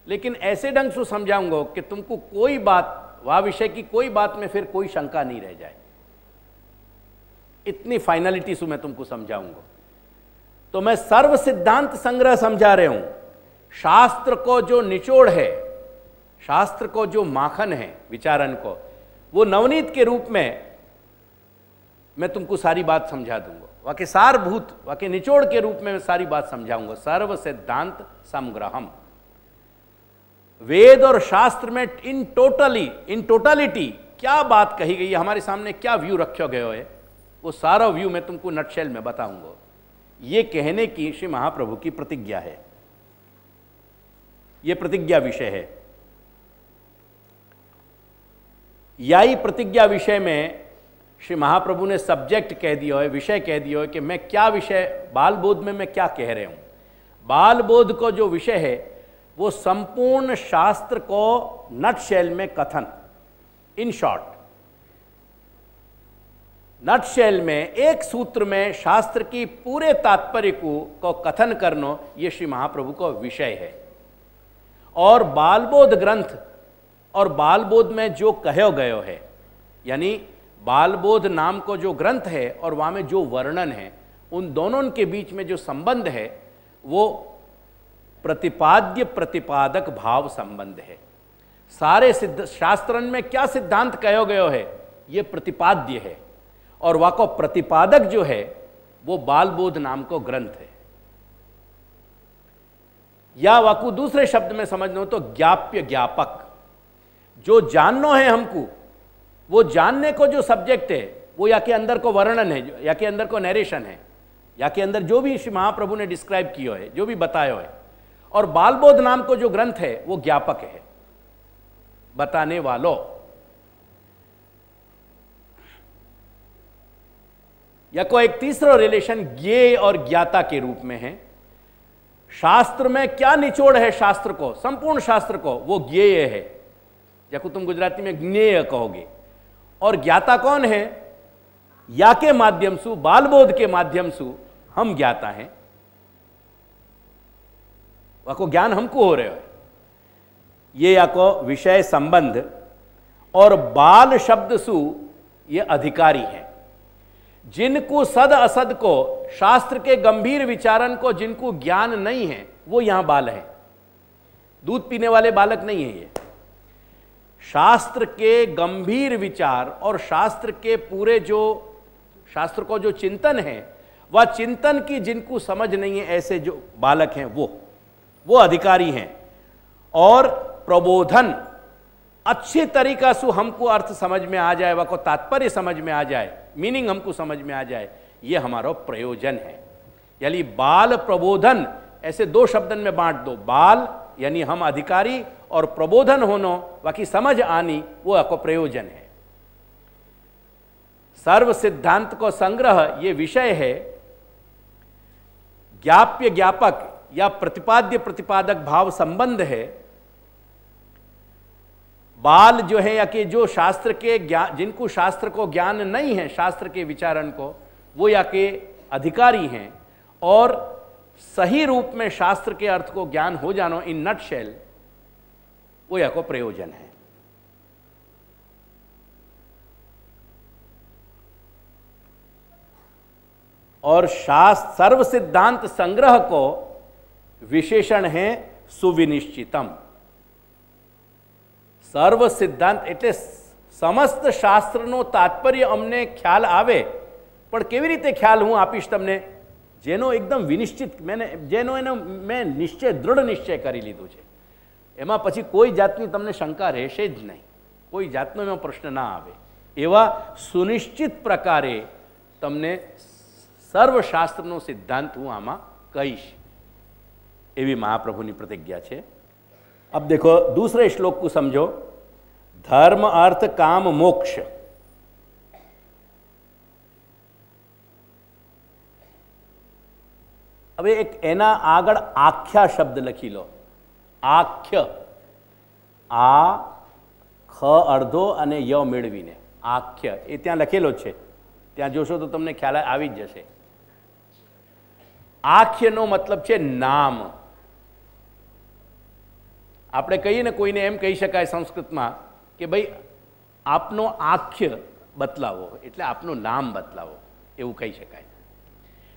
लेकिन ऐसे ढंग से समझाऊंगा कि तुमको कोई बात, वह विषय की कोई बात में फिर कोई शंका नहीं रह जाए। इतनी फाइनलिटी से मैं तुमको समझाऊंगा। तो मैं सर्व सिद्धांत संग्रह समझा रहे हूं। शास्त्र को जो निचोड़ है, शास्त्र को जो माखन है विचारन को, वो नवनीत के रूप में मैं तुमको सारी बात समझा दूंगा। वाके सारभूत, वाके निचोड़ के रूप में मैं सारी बात समझाऊंगा। सर्व सिद्धांत संग्रहम। वेद और शास्त्र में इन टोटलिटी क्या बात कही गई है, हमारे सामने क्या व्यू रखा गया है, वो सारा व्यू मैं तुमको नटशेल में बताऊंगा। ये कहने की श्री महाप्रभु की प्रतिज्ञा है, ये प्रतिज्ञा विषय है। यही प्रतिज्ञा विषय में श्री महाप्रभु ने सब्जेक्ट कह दिया है, विषय कह दिया है कि मैं क्या विषय, बाल बोध में मैं क्या कह रहे हूं। बाल बोध को जो विषय है वो संपूर्ण शास्त्र को नटशेल में कथन, इन शॉर्ट, नटशेल में एक सूत्र में शास्त्र की पूरे तात्पर्य को कथन करना, ये श्री महाप्रभु का विषय है। और बालबोध ग्रंथ और बालबोध में जो कहो गयो है, यानी बालबोध नाम को जो ग्रंथ है और वहां में जो वर्णन है, उन दोनों के बीच में जो संबंध है वो प्रतिपाद्य प्रतिपादक भाव संबंध है। सारे शास्त्रन में क्या सिद्धांत कहो गयो है, ये प्रतिपाद्य है, और वह को प्रतिपादक जो है वो बालबोध नाम को ग्रंथ है। या वाकु दूसरे शब्द में समझना हो तो ज्ञाप्य ज्ञापक, जो जानना है हमको, वो जानने को जो सब्जेक्ट है वो या के अंदर को वर्णन है, या के अंदर को नरेशन है, या के अंदर जो भी श्री महाप्रभु ने डिस्क्राइब किया है, जो भी बताया है। और बालबोध नाम को जो ग्रंथ है वो ज्ञापक है, बताने वालों। या को एक तीसरा रिलेशन ज्ञेय और ज्ञाता के रूप में है। शास्त्र में क्या निचोड़ है, शास्त्र को, संपूर्ण शास्त्र को, वो ज्ञेय है, जब तुम गुजराती में ज्ञेय कहोगे। और ज्ञाता कौन है, या के माध्यम से, बालबोध के माध्यम से हम ज्ञाता हैं, वह ज्ञान हमको हो रहे हो। ये या को विषय संबंध। और बाल शब्द सु ये अधिकारी है, जिनको सद असद को, शास्त्र के गंभीर विचारन को जिनको ज्ञान नहीं है, वो यहां बाल है। दूध पीने वाले बालक नहीं है ये। शास्त्र के गंभीर विचार और शास्त्र के पूरे जो शास्त्र को जो चिंतन है, वह चिंतन की जिनको समझ नहीं है, ऐसे जो बालक हैं वो अधिकारी हैं। और प्रबोधन अच्छे तरीका से हमको अर्थ समझ में आ जाए, वह को तात्पर्य समझ में आ जाए, मीनिंग हमको समझ में आ जाए, ये हमारा प्रयोजन है। यानी बाल प्रबोधन ऐसे दो शब्दन में बांट दो। बाल यानी हम अधिकारी, और प्रबोधन होना, बाकी समझ आनी, वो आपको प्रयोजन है। सर्व सिद्धांत को संग्रह ये विषय है। ज्ञाप्य ज्ञापक या प्रतिपाद्य प्रतिपादक भाव संबंध है। बाल जो है, या कि जो शास्त्र के ज्ञान, जिनको शास्त्र को ज्ञान नहीं है, शास्त्र के विचारण को, वो या के अधिकारी हैं। और सही रूप में शास्त्र के अर्थ को ज्ञान हो जाना, इन नटशेल, वो या को प्रयोजन है। और शास्त्र सर्व सिद्धांत संग्रह को विशेषण है सुविनिश्चितम। सर्व सिद्धांत એટલે સમસ્ત શાસ્ત્રનો તાત્પર્ય અમને ખ્યાલ આવે, પણ કેવી રીતે ખ્યાલ હું આપીશ તમને, જેનો એકદમ વિનિશ્ચિત, જેનો એનો મેં નિશ્ચય, દૃઢ નિશ્ચય કરી લીધું છે, એમાં પછી કોઈ જાતની તમને શંકા રહેશે જ નહીં, કોઈ જાતનો એમાં પ્રશ્ન ના આવે, એવા સુનિશ્ચિત પ્રકારે તમને સર્વશાસ્ત્રનો સિદ્ધાંત હું આમાં કહીશ, એવી મહાપ્રભુની પ્રતિજ્ઞા છે। अब देखो दूसरे श्लोक को समझो। धर्म अर्थ काम मोक्ष, अब एक एना आगळ आख्या शब्द लखी लो। आख्य, आ ख अर्धो अने य मेळवीने आख्य, ए त्यां लखेलो छे, त्यां जोशो तो तमने ख्याल आवी ज जशे। આખ્યનો મતલબ છે નામ. આપણે કહીએ ને, કોઈને એમ કહી શકાય સંસ્કૃતમાં કે ભાઈ આપનો આખ્ય બતલાવો, એટલે આપનું નામ બતલાવો, એવું કહી શકાય.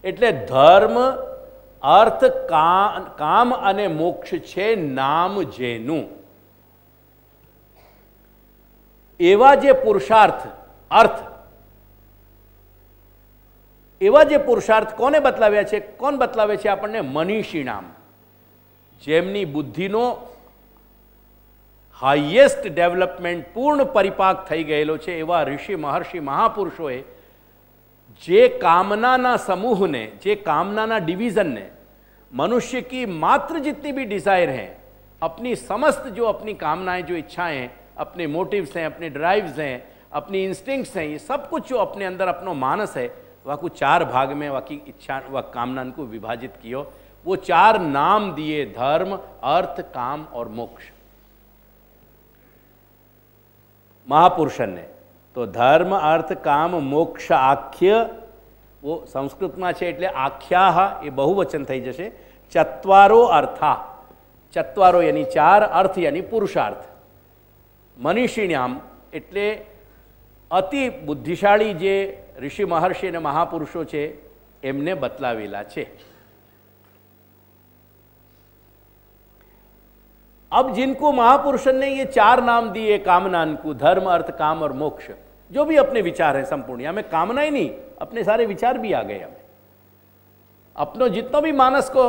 એટલે ધર્મ, અર્થ, કામ અને મોક્ષ છે નામ જેનું. એવા જે પુરુષાર્થ, અર્થ, એવા જે પુરુષાર્થ કોને બતલાવ્યા છે? કોણ બતલાવે છે આપણને? મનીષી નામ. જેમની બુદ્ધિનો હાઈએસ્ટ ડેવલપમેન્ટ, પૂર્ણ પરિપાક થઈ ગયેલો છે, એવા ઋષિ, મહર્ષિ, મહાપુરુષોએ જે कामना समूह ने, जे कामना डिवीजन ने, मनुष्य की मात्र जितनी भी डिजायर हैं, अपनी समस्त जो अपनी कामनाएं, जो इच्छाएं हैं, अपने मोटिव्स हैं, अपने ड्राइव्स हैं, अपनी इंस्टिंक्ट्स हैं, ये सब कुछ जो अपने अंदर अपनो मानस है, वह को 4 भाग में वह की इच्छा, वह कामना को विभाजित कियो. वो 4 नाम दिए, धर्म, अर्थ, काम और मोक्ष, महापुरुषन ने. तो धर्म, अर्थ, काम, मोक्ष आख्य, वो संस्कृत में है એટલે આખ્યાહ એ બહુવચન થઈ જશે. ચત્વારો અર્થા, ચત્વારો यानी 4, अर्थ यानी पुरुषार्थ. મનીષીણામ એટલે અતિ બુદ્ધિશાળી જે ઋષિ, મહર્ષિ અને મહાપુરુષો છે એમને બતલાવેલા છે. अब जिनको महापुरुषों ने ये 4 नाम दिए कामनान को, धर्म, अर्थ, काम और मोक्ष, जो भी अपने विचार हैं संपूर्ण, हमें कामना ही नहीं, अपने सारे विचार भी आ गए. हमें अपनो जितना भी मानस को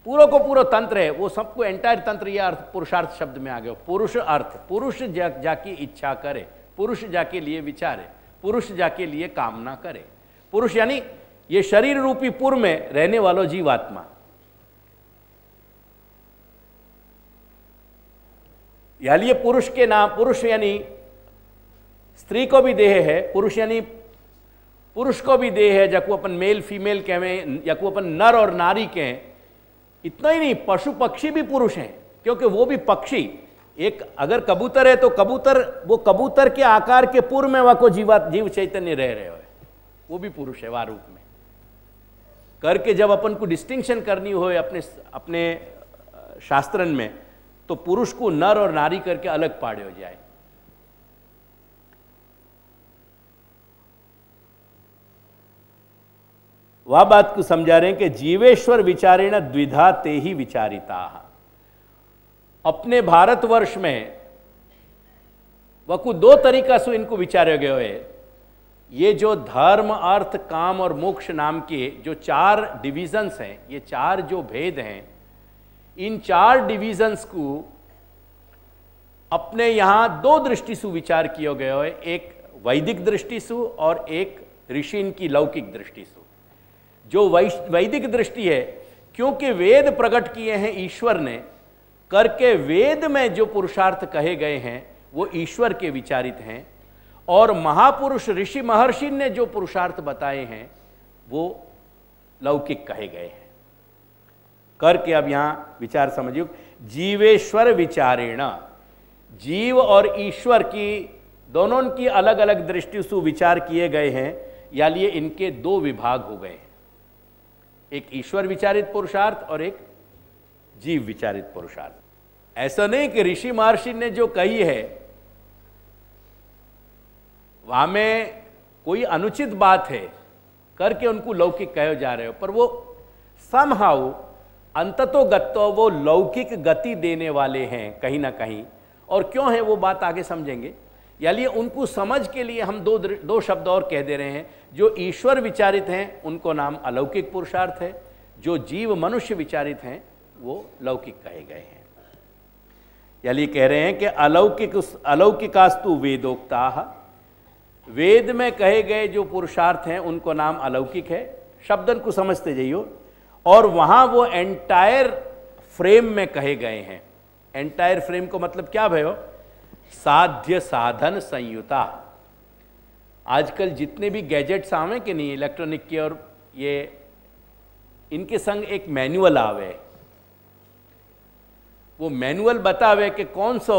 पूरो तंत्र है, वो सबको एंटायर तंत्र ये अर्थ पुरुषार्थ शब्द में आ गया. पुरुष अर्थ, पुरुष जाकी इच्छा करे, पुरुष जाके लिए विचारे, पुरुष जाके लिए कामना करे. पुरुष यानी ये शरीर रूपी पुर में रहने वालों जीवात्मा. यानी ये पुरुष के नाम, पुरुष यानी स्त्री को भी देह है, पुरुष यानी पुरुष को भी देह है, जको अपन मेल फीमेल कहें, या को अपन नर और नारी कहें. इतना ही नहीं, पशु पक्षी भी पुरुष हैं, क्योंकि वो भी पक्षी, एक अगर कबूतर है तो कबूतर, वो कबूतर के आकार के पुर में वह को जीव चैतन्य रह रहे हो, वो भी पुरुष है वह रूप में करके. जब अपन को डिस्टिंक्शन करनी हो अपने शास्त्रन में, तो पुरुष को नर और नारी करके अलग पाड़े हो जाए. वह बात को समझा रहे हैं कि जीवेश्वर विचारेण द्विधा ते ही विचारिता. अपने भारतवर्ष में वह को 2 तरीका से इनको विचारे गए है. ये जो धर्म, अर्थ, काम और मोक्ष नाम के जो 4 डिविजन्स हैं, ये 4 जो भेद हैं, इन 4 डिविजन्स को अपने यहाँ 2 दृष्टि से विचार किया गया है. एक वैदिक दृष्टि से और एक ऋषिन की लौकिक दृष्टि से. जो वैदिक दृष्टि है, क्योंकि वेद प्रकट किए हैं ईश्वर ने करके, वेद में जो पुरुषार्थ कहे गए हैं वो ईश्वर के विचारित हैं, और महापुरुष ऋषि महर्षि ने जो पुरुषार्थ बताए हैं वो लौकिक कहे गए हैं करके. अब यहाँ विचार समझिए. जीवेश्वर विचारेण, जीव और ईश्वर की दोनों की अलग अलग दृष्टि से विचार किए गए हैं, या लिए इनके 2 विभाग हो गए हैं. एक ईश्वर विचारित पुरुषार्थ और एक जीव विचारित पुरुषार्थ. ऐसा नहीं कि ऋषि महर्षि ने जो कही है वहां में कोई अनुचित बात है करके उनको लौकिक कहे जा रहे हो, पर वो समहाउ अंततोगत्तो वो लौकिक गति देने वाले हैं कहीं ना कहीं. और क्यों है वो बात आगे समझेंगे. यानी उनको समझ के लिए हम 2 शब्द और कह दे रहे हैं. जो ईश्वर विचारित हैं उनको नाम अलौकिक पुरुषार्थ है, जो जीव मनुष्य विचारित हैं वो लौकिक कहे गए हैं. यानी कह रहे हैं कि अलौकिकास्तु वेदोक्ता, वेद में कहे गए जो पुरुषार्थ हैं उनको नाम अलौकिक है. शब्दन को समझते जाइयो. और वहाँ वो एंटायर फ्रेम में कहे गए हैं. एंटायर फ्रेम को मतलब क्या भयो? साध्य साधन संयुता. आजकल जितने भी गैजेट्स आवे कि नहीं इलेक्ट्रॉनिक के, और ये इनके संग एक मैनुअल आवे. वो मैनुअल बतावे कि कौन सा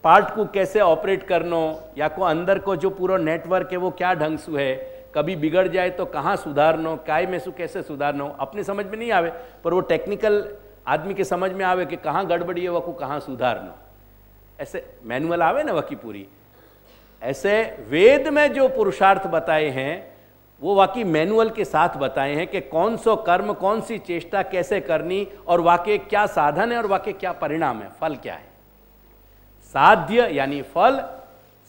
पार्ट को कैसे ऑपरेट करनो, या को अंदर को जो पूरा नेटवर्क है वो क्या ढंग से है, कभी बिगड़ जाए तो कहाँ सुधारनो, काय में सु कैसे सुधारनो, अपनी समझ में नहीं आवे, पर वो टेक्निकल आदमी के समझ में आवे कि कहाँ गड़बड़ी है वह कहाँ सुधारनो, ऐसे मैनुअल आवे ना वकी पूरी। ऐसे वेद में जो पुरुषार्थ बताए हैं वो वाकई मैनुअल के साथ बताए हैं कि कौन सो कर्म, कौन सी चेष्टा कैसे करनी, और वाकई क्या साधन है और वाकई क्या परिणाम है, फल क्या है। साध्य यानी फल,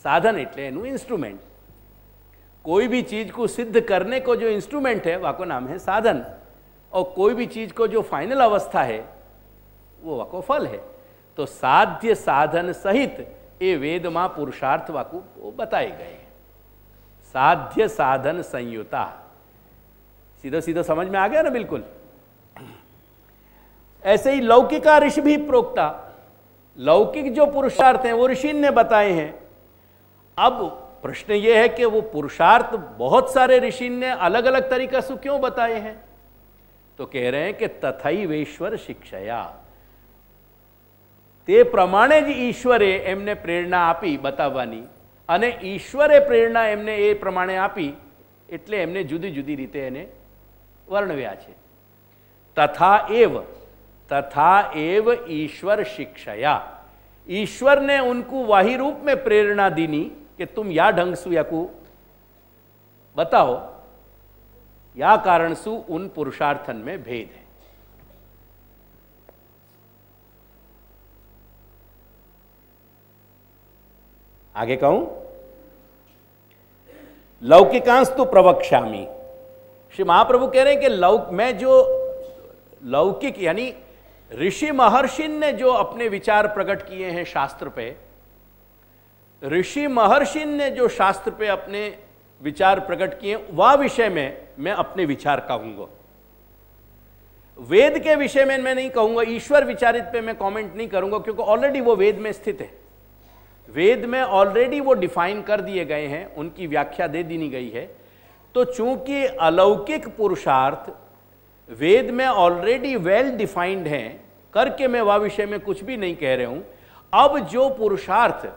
साधन એટલે એનું इंस्ट्रूमेंट। कोई भी चीज को सिद्ध करने को जो इंस्ट्रूमेंट है वाको नाम है साधन, और कोई भी चीज को जो फाइनल अवस्था है वो वाको फल है। तो साध्य साधन सहित ये वेद मां पुरुषार्थ वाकु बताए गए हैं। साध्य साधन संयुता, सीधा सीधा समझ में आ गया ना बिल्कुल। ऐसे ही लौकिका ऋषि भी प्रोक्ता, लौकिक जो पुरुषार्थ हैं वो ऋषि ने बताए हैं। अब प्रश्न ये है कि वो पुरुषार्थ बहुत सारे ऋषि ने अलग अलग तरीका से क्यों बताए हैं, तो कह रहे हैं कि तथैवेश्वर शिक्षया, તે પ્રમાણે જ ઈશ્વરે એમને પ્રેરણા આપી બતાવવાની, અને ઈશ્વરે પ્રેરણા એમને એ પ્રમાણે આપી એટલે એમને જુદી જુદી રીતે એને વર્ણવ્યા છે। તથા એવ ईश्वर शिक्षया, ईश्वर ने उनको वही रूप में प्रेरणा दीनी कि तुम या ढंग सु याकू बताओ, या कारण सु उन पुरुषार्थन में भेद है। आगे कहूं, लौकिकांश तो प्रवक्ष्यामि, श्री महाप्रभु कह रहे हैं कि मैं जो लौकिक यानी ऋषि महर्षि ने जो अपने विचार प्रकट किए हैं शास्त्र पे, ऋषि महर्षि ने जो शास्त्र पे अपने विचार प्रकट किए वह विषय में मैं अपने विचार कहूंगा। वेद के विषय में मैं नहीं कहूंगा, ईश्वर विचारित पे मैं कमेंट नहीं करूंगा, क्योंकि ऑलरेडी वो वेद में स्थित है। वेद में ऑलरेडी वो डिफाइन कर दिए गए हैं, उनकी व्याख्या दे दी गई है। तो चूंकि अलौकिक पुरुषार्थ वेद में ऑलरेडी वेल डिफाइंड हैं करके मैं वह विषय में कुछ भी नहीं कह रहे हूं। अब जो पुरुषार्थ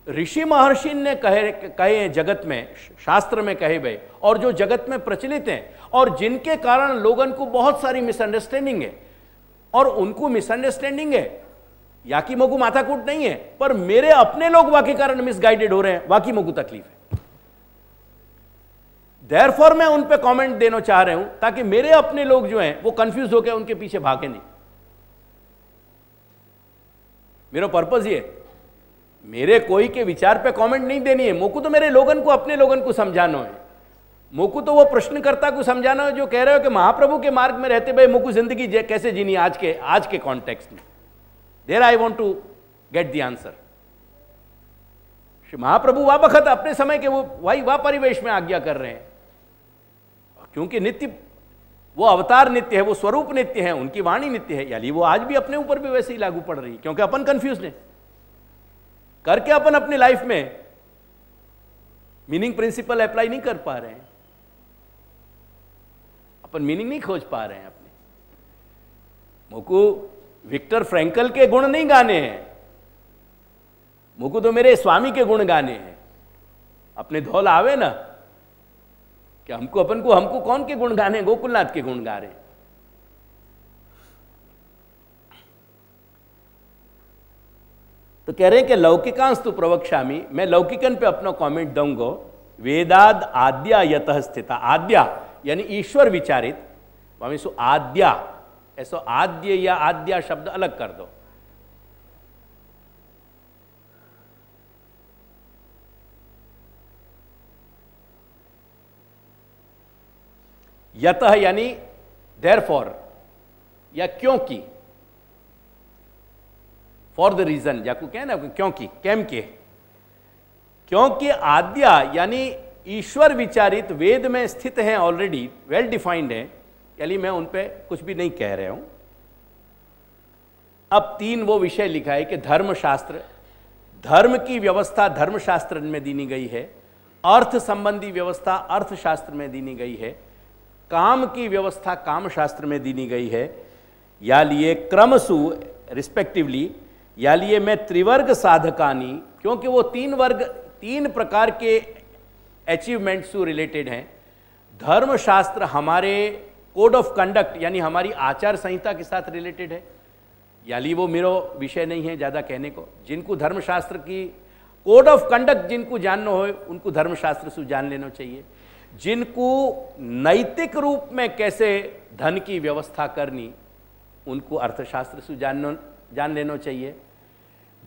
ऋषि महर्षि ने कहे हैं जगत में, शास्त्र में कहे गए, और जो जगत में प्रचलित हैं, और जिनके कारण लोगों को बहुत सारी मिसअंडरस्टैंडिंग है, और उनको मिसअंडरस्टैंडिंग है या कि मोगू माथाकूट नहीं है, पर मेरे अपने लोग वाकई कारण मिसगाइडेड हो रहे हैं, वाकई मोगू तकलीफ है। देयरफॉर मैं उन पे कमेंट देना चाह रहा हूं ताकि मेरे अपने लोग जो हैं वो कंफ्यूज होकर उनके पीछे भागे नहीं। मेरा पर्पज ये, मेरे कोई के विचार पे कमेंट नहीं देनी है, मोकू तो मेरे लोगन को, अपने लोगन को समझाना है। मोकू तो वो प्रश्नकर्ता को समझाना है जो कह रहे हो कि महाप्रभु के मार्ग में रहते भाई मोकू जिंदगी कैसे जीनी आज के कॉन्टेक्स्ट में। There I want to get the answer. Shri Mahaprabhu वह बखत अपने समय के वो वह परिवेश में आज्ञा कर रहे हैं, क्योंकि नित्य वो अवतार नित्य है, वो स्वरूप नित्य है, उनकी वाणी नित्य है, यानी वो आज भी अपने ऊपर भी वैसे ही लागू पड़ रही है, क्योंकि अपन कंफ्यूज है करके अपन अपनी लाइफ में मीनिंग प्रिंसिपल अप्लाई नहीं कर पा रहे हैं, अपन मीनिंग नहीं खोज पा रहे हैं अपने। मुझको विक्टर फ्रैंकल के गुण नहीं गाने हैं, मुझको तो मेरे स्वामी के गुण गाने हैं। अपने धौल आवे ना कि हमको कौन के गुण गाने, गोकुलनाथ के गुण गा रहे। तो कह रहे हैं कि लौकिकांश तो प्रवक्ष्यामि, मैं लौकिकन पे अपना कमेंट दूंगा। वेदाद आद्या यतः स्थिता, आद्या यानी ईश्वर विचारित, वहां सो आद्या, ऐसो आद्य या आद्या शब्द अलग कर दो। यतः यानी देयरफॉर या क्योंकि, फॉर द रीजन, जाकू कहे ना क्योंकि, केम के, क्योंकि आद्या यानी ईश्वर विचारित वेद में स्थित हैं, ऑलरेडी वेल डिफाइंड है, यानी मैं उन पे कुछ भी नहीं कह रहा हूं। अब तीन वो विषय लिखा है कि धर्मशास्त्र, धर्म की व्यवस्था धर्मशास्त्र में दी गई है, अर्थ संबंधी व्यवस्था अर्थशास्त्र में दी गई है, काम की व्यवस्था काम शास्त्र में दी गई है। या लिए क्रमसु रिस्पेक्टिवली, या लिए मैं त्रिवर्ग साधकानी, क्योंकि वो तीन वर्ग, तीन प्रकार के अचीवमेंट से रिलेटेड हैं। धर्मशास्त्र हमारे कोड ऑफ कंडक्ट यानी हमारी आचार संहिता के साथ रिलेटेड है। यानी वो मेरा विषय नहीं है ज़्यादा कहने को। जिनको धर्मशास्त्र की कोड ऑफ कंडक्ट जिनको जानना हो उनको धर्मशास्त्र से जान लेना चाहिए। जिनको नैतिक रूप में कैसे धन की व्यवस्था करनी उनको अर्थशास्त्र से जान लेना चाहिए।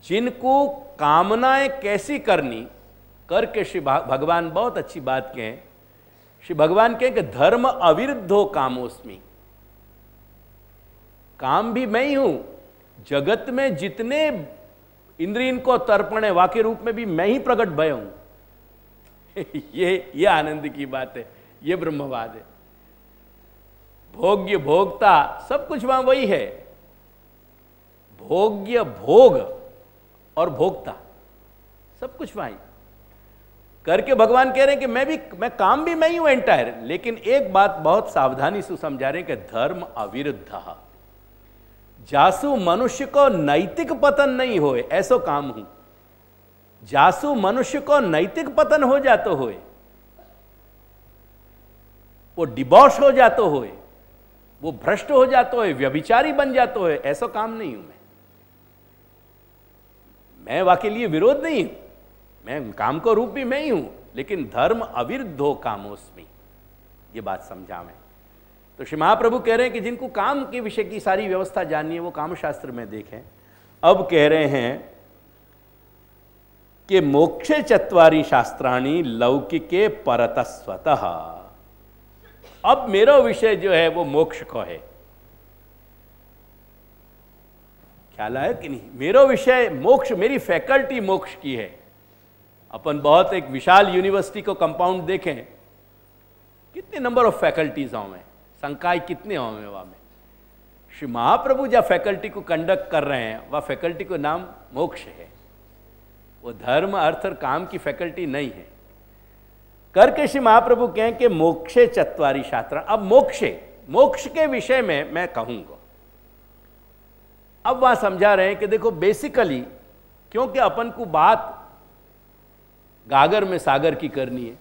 जिनको कामनाएं कैसी करनी करके श्री भगवान बहुत अच्छी बात कहें। श्री भगवान कहें कि धर्म अविरुद्धो कामोस्मि, काम भी मैं ही हूं। जगत में जितने इंद्रियन को तर्पण है वाक्य रूप में भी मैं ही प्रकट भय हूं। ये आनंद की बात है, ये ब्रह्मवाद है। भोग्य भोगता सब कुछ वहां वही है। भोग्य भोग और भोक्ता सब कुछ वहीं करके भगवान कह रहे हैं कि मैं काम भी मैं ही हूं एंटायर। लेकिन एक बात बहुत सावधानी से समझा रहे हैं कि धर्म अविरुद्ध जासु मनुष्य को नैतिक पतन नहीं होए ऐसो काम हूं। जासु मनुष्य को नैतिक पतन हो जातो होए, वो डिबॉश हो जातो होए, वो भ्रष्ट हो जातो है, व्यभिचारी बन जातो है, ऐसा काम नहीं हूं मैं वाके लिए विरोध नहीं हूं, मैं काम को रूप भी मैं ही हूं। लेकिन धर्म अविरुद्धो कामोस्मि, ये बात समझा मैं। तो श्री महाप्रभु कह रहे हैं कि जिनको काम के विषय की सारी व्यवस्था जाननी है वो कामशास्त्र में देखें। अब कह रहे हैं कि मोक्षे चत्वारि शास्त्राणि लौकिके परतस्वतः। अब मेरा विषय जो है वो मोक्ष को है। ख्याल आया कि नहीं? मेरा विषय मोक्ष, मेरी फैकल्टी मोक्ष की है। अपन बहुत एक विशाल यूनिवर्सिटी को कंपाउंड देखें, कितने नंबर ऑफ फैकल्टीज हों में, संकाय कितने हों में वहां में। श्री महाप्रभु जब फैकल्टी को कंडक्ट कर रहे हैं वह फैकल्टी को नाम मोक्ष है। वो धर्म अर्थ और काम की फैकल्टी नहीं है। करके श्री महाप्रभु कहें कि मोक्षे चत्वारि शास्त्र। अब मोक्ष के विषय में मैं कहूंगा। अब वहां समझा रहे हैं कि देखो बेसिकली क्योंकि अपन को बात गागर में सागर की करनी है,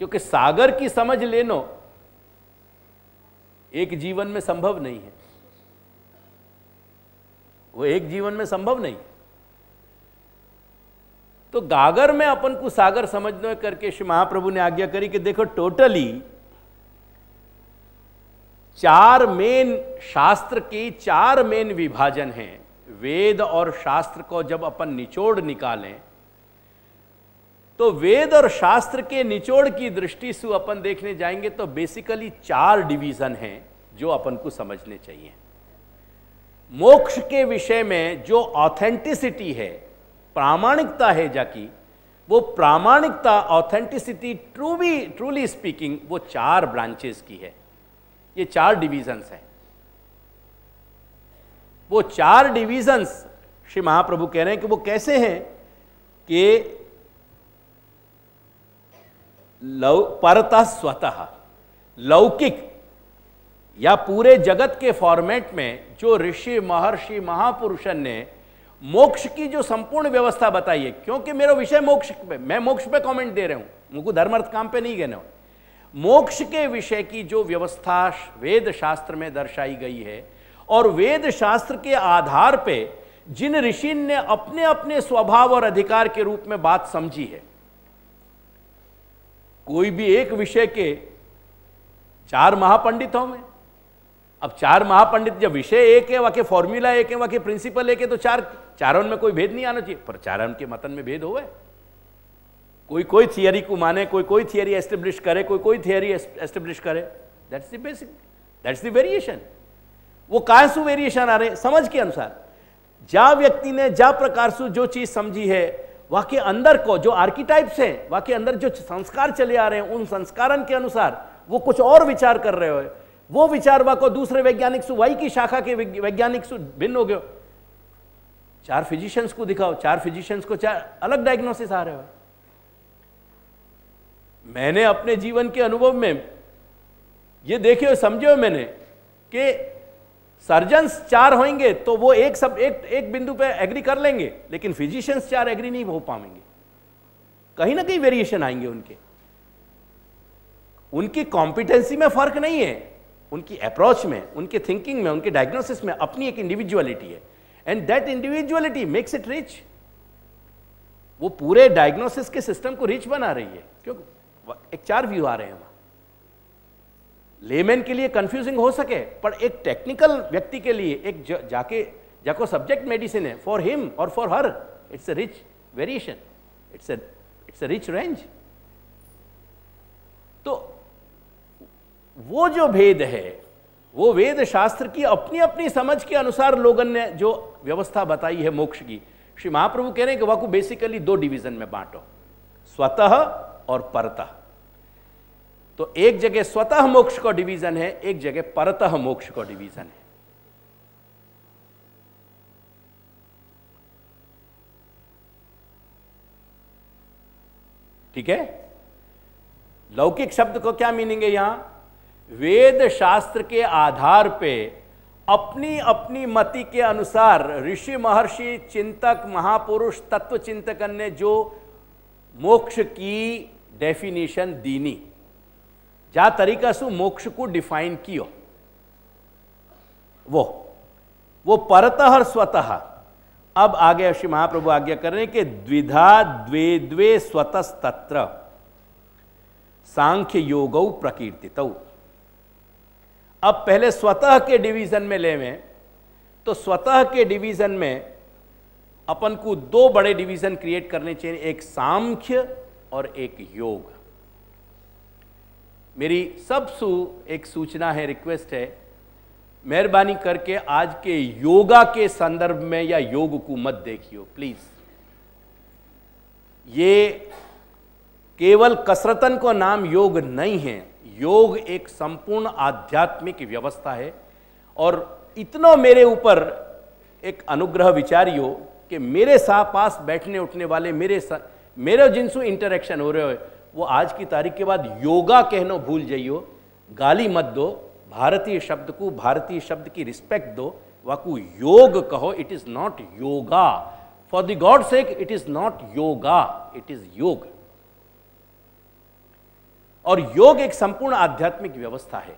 क्योंकि सागर की समझ लेनो एक जीवन में संभव नहीं है। वो एक जीवन में संभव नहीं। तो गागर में अपन को सागर समझना करके श्री महाप्रभु ने आज्ञा करी कि देखो टोटली 4 मेन शास्त्र की 4 मेन विभाजन हैं। वेद और शास्त्र को जब अपन निचोड़ निकालें तो वेद और शास्त्र के निचोड़ की दृष्टि से अपन देखने जाएंगे तो बेसिकली 4 डिवीजन हैं जो अपन को समझने चाहिए। मोक्ष के विषय में जो ऑथेंटिसिटी है, प्रामाणिकता है जाकी, वो प्रामाणिकता ऑथेंटिसिटी ट्रूली स्पीकिंग वो 4 ब्रांचेस की है। ये 4 डिवीजन्स हैं। वो 4 डिवीजन्स श्री महाप्रभु कह रहे हैं कि वो कैसे हैं कि परतः स्वतः लौकिक या पूरे जगत के फॉर्मेट में जो ऋषि महर्षि महापुरुषन ने मोक्ष की जो संपूर्ण व्यवस्था बताई है। क्योंकि मेरा विषय मोक्ष पे, मैं मोक्ष पे कमेंट दे रहा हूं, मुझको धर्म अर्थ काम पे नहीं कहना। मोक्ष के विषय की जो व्यवस्था वेद शास्त्र में दर्शाई गई है और वेद शास्त्र के आधार पे जिन ऋषि ने अपने अपने स्वभाव और अधिकार के रूप में बात समझी है। कोई भी एक विषय के 4 महापंडितों में, अब 4 महापंडित जब विषय एक है, वाके फॉर्मूला एक है, वाके प्रिंसिपल एक है, तो चारों में कोई भेद नहीं आना चाहिए। पर चारों के मतन में भेद हो है। कोई थियरी को माने, कोई थियरी एस्टेब्लिश करे, कोई थियरी एस्टेब्लिश करे। That's the basic, that's the variation. वो कहां से वेरिएशन आ रहे समझ के अनुसार। जा व्यक्ति ने जा प्रकार से जो चीज समझी है वाके अंदर को जो आर्किटाइप्स है, वाके अंदर जो संस्कार चले आ रहे हैं, उन संस्कारन के अनुसार वो कुछ और विचार कर रहे हो। वो विचार वाको दूसरे वैज्ञानिक से वाई की शाखा के वैज्ञानिक से भिन्न हो गए। 4 फिजिशियंस को दिखाओ, 4 फिजिशियंस को 4 अलग डायग्नोसिस आ रहे हो। मैंने अपने जीवन के अनुभव में ये देखे और समझे हो मैंने कि सर्जन्स 4 होंगे तो वो एक बिंदु पे एग्री कर लेंगे, लेकिन फिजिशियंस 4 एग्री नहीं हो पाएंगे। कहीं ना कहीं वेरिएशन आएंगे उनकी कॉम्पिटेंसी में फर्क नहीं है, उनकी अप्रोच में, उनके थिंकिंग में, उनके डायग्नोसिस में अपनी एक इंडिविजुअलिटी है, and that individuality makes it rich. वो पूरे डायग्नोसिस के सिस्टम को रिच बना रही है, क्योंकि एक 4 व्यू आ रहे हैं वहां। लेमैन के लिए कंफ्यूजिंग हो सके, पर एक टेक्निकल व्यक्ति के लिए एक जाको सब्जेक्ट मेडिसिन है, फॉर हिम और for her it's a rich variation, it's a rich range. तो वो जो भेद है, वो वेद शास्त्र की अपनी अपनी समझ के अनुसार लोगों ने जो व्यवस्था बताई है मोक्ष की। श्री महाप्रभु कह रहे हैं कि वह को बेसिकली 2 डिवीजन में बांटो, स्वतः और परतः। तो एक जगह स्वतः मोक्ष का डिवीजन है, एक जगह परतः मोक्ष का डिवीजन है। ठीक है। लौकिक शब्द को क्या मीनिंग है यहां? वेद शास्त्र के आधार पे अपनी अपनी मति के अनुसार ऋषि महर्षि चिंतक महापुरुष तत्व चिंतकन ने जो मोक्ष की डेफिनेशन दीनी, जा तरीका से मोक्ष को डिफाइन कियो, वो परतः और स्वतः। अब आगे श्री महाप्रभु आज्ञा कर रहे हैं कि द्विधा द्वे द्वे स्वतस्तत्र सांख्य योगौ प्रकीर्तितौ। अब पहले स्वतः के डिवीजन में लेवें तो स्वतः के डिवीजन में अपन को 2 बड़े डिवीजन क्रिएट करने चाहिए, एक सांख्य और एक योग। मेरी सबसे एक सूचना है, रिक्वेस्ट है, मेहरबानी करके आज के योगा के संदर्भ में या योग को मत देखियो प्लीज। ये केवल कसरतन को नाम योग नहीं है, योग एक संपूर्ण आध्यात्मिक व्यवस्था है। और इतना मेरे ऊपर एक अनुग्रह विचारियो कि मेरे साथ पास बैठने उठने वाले मेरे जिनसे इंटरेक्शन हो रहे हो, वो आज की तारीख के बाद योगा कहना भूल जाइयो, गाली मत दो, भारतीय शब्द को, भारतीय शब्द की रिस्पेक्ट दो, वाकू योग कहो। It is not yoga, for the God sake it is not yoga, it is योग। और योग एक संपूर्ण आध्यात्मिक व्यवस्था है।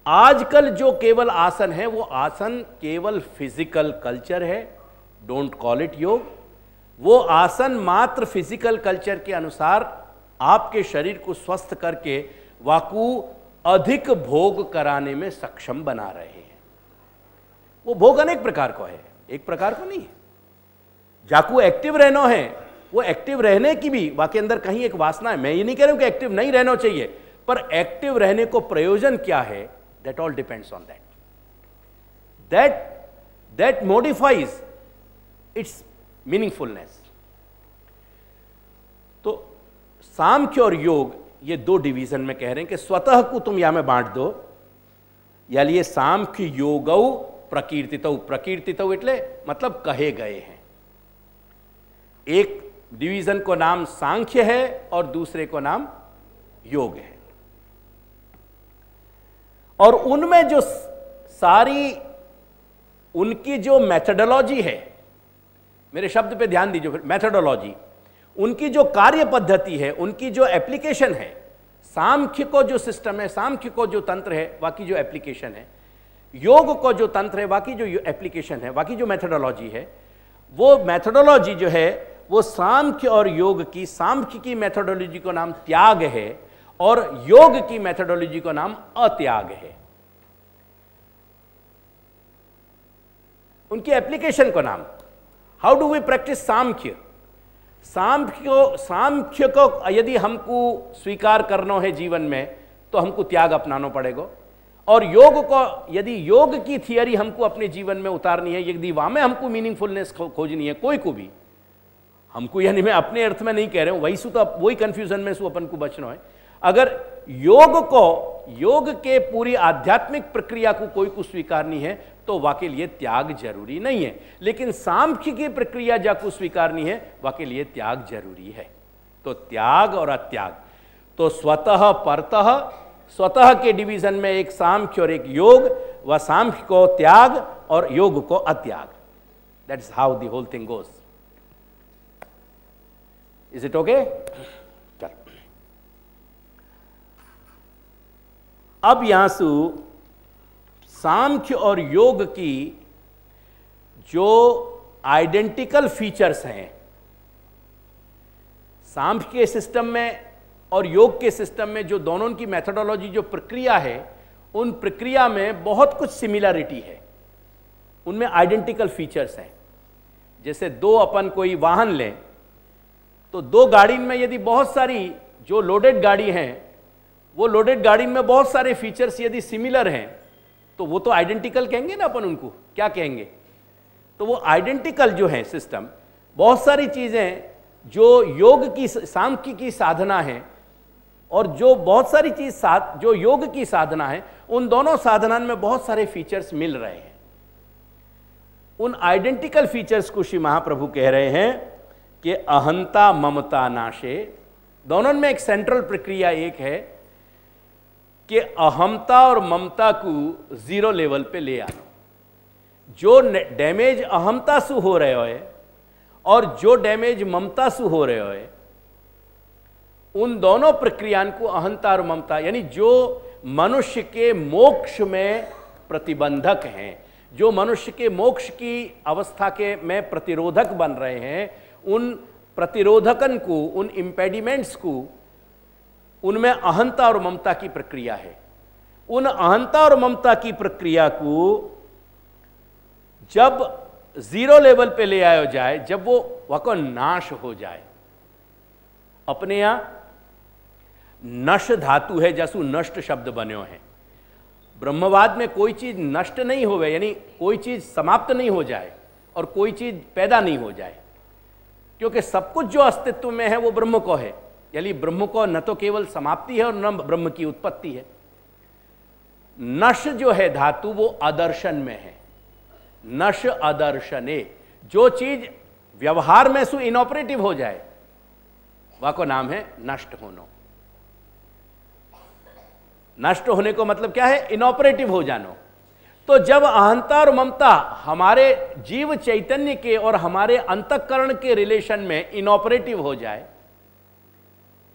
आजकल जो केवल आसन है, वो आसन केवल फिजिकल कल्चर है, डोंट कॉल इट योग। वो आसन मात्र फिजिकल कल्चर के अनुसार आपके शरीर को स्वस्थ करके वाकू अधिक भोग कराने में सक्षम बना रहे हैं। वो भोग अनेक प्रकार का है, एक प्रकार को नहीं है। जाकू एक्टिव रहना है, वो एक्टिव रहने की भी वाके अंदर कहीं एक वासना है। मैं ये नहीं कह रहा हूं कि एक्टिव नहीं रहना चाहिए, पर एक्टिव रहने को प्रयोजन क्या है, that all depends on that modifies it's meaningfulness. तो सांख्य और योग ये 2 डिवीजन में कह रहे हैं कि स्वतः को तुम यहां में बांट दो, या लिए सांख्य योगौ प्रकीर्तितौ। प्रकीर्तितौ એટલે मतलब कहे गए हैं। एक डिवीजन को नाम सांख्य है और दूसरे को नाम योग है। और उनमें जो सारी उनकी जो मेथोडोलॉजी है, मेरे शब्द पे ध्यान दीजिए फिर, मेथोडोलॉजी, उनकी जो कार्य पद्धति है, उनकी जो एप्लीकेशन है, सांख्य को जो सिस्टम है, सांख्य को जो तंत्र है, बाकी जो एप्लीकेशन है, योग को जो तंत्र है, बाकी जो एप्लीकेशन है, बाकी जो मेथोडोलॉजी है, वो मेथोडोलॉजी जो है वो सांख्य और योग की, सांख्य की मेथोडोलॉजी को नाम त्याग है और योग की मेथोडोलॉजी को नाम अत्याग है। उनकी एप्लीकेशन को नाम, हाउ डू वी प्रैक्टिस सांख्य। सांख्य को यदि हमको स्वीकार करना है जीवन में तो हमको त्याग अपनाना पड़ेगा, और योग को यदि योग की थियरी हमको अपने जीवन में उतारनी है, यदि वहां में हमको मीनिंगफुलनेस खोजनी है, कोई को भी हमको, यानी मैं अपने अर्थ में नहीं कह रहा हूं, वही सु तो वही कंफ्यूजन में सु अपन को बचना है। अगर योग के पूरी आध्यात्मिक प्रक्रिया को कोई को स्वीकारनी है तो वाके लिए त्याग जरूरी नहीं है, लेकिन सांख्य की प्रक्रिया जाको स्वीकारनी है वाके लिए त्याग जरूरी है। तो त्याग और अत्याग, तो स्वतः परतः, स्वतः के डिवीजन में एक सांख्य और एक योग, व सांख्य को त्याग और योग को अत्याग। That's how the whole thing goes. Is it okay? चल, अब यहां से सांख्य और योग की जो आइडेंटिकल फीचर्स हैं, सांख्य के सिस्टम में और योग के सिस्टम में, जो दोनों की मेथोडोलॉजी, जो प्रक्रिया है, उन प्रक्रिया में बहुत कुछ सिमिलरिटी है, उनमें आइडेंटिकल फीचर्स हैं। जैसे दो अपन कोई वाहन लें तो दो गाड़ी में यदि बहुत सारी जो लोडेड गाड़ी हैं, वो लोडेड गाड़ी में बहुत सारे फीचर्स यदि सिमिलर हैं तो वो तो आइडेंटिकल कहेंगे ना अपन, उनको क्या कहेंगे? तो वो आइडेंटिकल जो है सिस्टम, बहुत सारी चीजें जो योग की सांख्य की साधना है और जो बहुत सारी चीज जो योग की साधना है, उन दोनों साधना में बहुत सारे फीचर्स मिल रहे हैं। उन आइडेंटिकल फीचर्स को श्री महाप्रभु कह रहे हैं कि अहंता ममता नाशे। दोनों में एक सेंट्रल प्रक्रिया एक है कि अहमता और ममता को जीरो लेवल पे ले आना। जो डैमेज अहमता से हो रहे हो और जो डैमेज ममता से हो रहे हो, उन दोनों प्रक्रियाओं को अहंता और ममता, यानी जो मनुष्य के मोक्ष में प्रतिबंधक हैं, जो मनुष्य के मोक्ष की अवस्था के में प्रतिरोधक बन रहे हैं, उन प्रतिरोधकन को, उन इंपेडिमेंट्स को, उनमें अहंता और ममता की प्रक्रिया है। उन अहंता और ममता की प्रक्रिया को जब जीरो लेवल पे ले आया जाए, जब वो को नाश हो जाए, अपने यहां नश धातु है, जैसु नष्ट शब्द बन्यो है। ब्रह्मवाद में कोई चीज नष्ट नहीं होवे, यानी कोई चीज समाप्त नहीं हो जाए और कोई चीज पैदा नहीं हो जाए, क्योंकि सब कुछ जो अस्तित्व में है वो ब्रह्म को है। यानी ब्रह्म को न तो केवल समाप्ति है और न ब्रह्म की उत्पत्ति है। नश जो है धातु, वो अदर्शन में है। नश अदर्शने, जो चीज व्यवहार में सु इनऑपरेटिव हो जाए, वह को नाम है नष्ट होना। नष्ट होने को मतलब क्या है? इनऑपरेटिव हो जाना। तो जब अहंता और ममता हमारे जीव चैतन्य के और हमारे अंतःकरण के रिलेशन में इनऑपरेटिव हो जाए,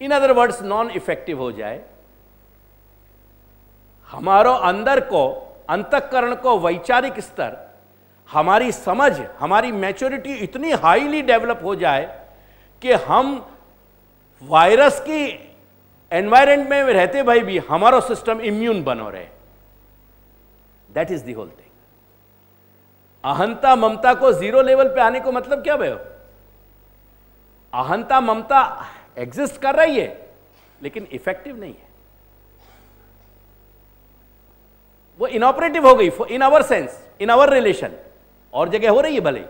in other words non effective हो जाए, हमारो अंदर को, अंतःकरण को वैचारिक स्तर, हमारी समझ, हमारी मैच्योरिटी इतनी हाईली डेवलप हो जाए कि हम वायरस की एनवायरमेंट में रहते भाई भी हमारा सिस्टम इम्यून बनो रहे। That is the whole thing. अहंता ममता को जीरो लेवल पे आने को मतलब क्या भयो? अहंता ममता एग्जिस्ट कर रही है लेकिन इफेक्टिव नहीं है, वो इनऑपरेटिव हो गई in our sense, in our relation. और जगह हो रही है भले,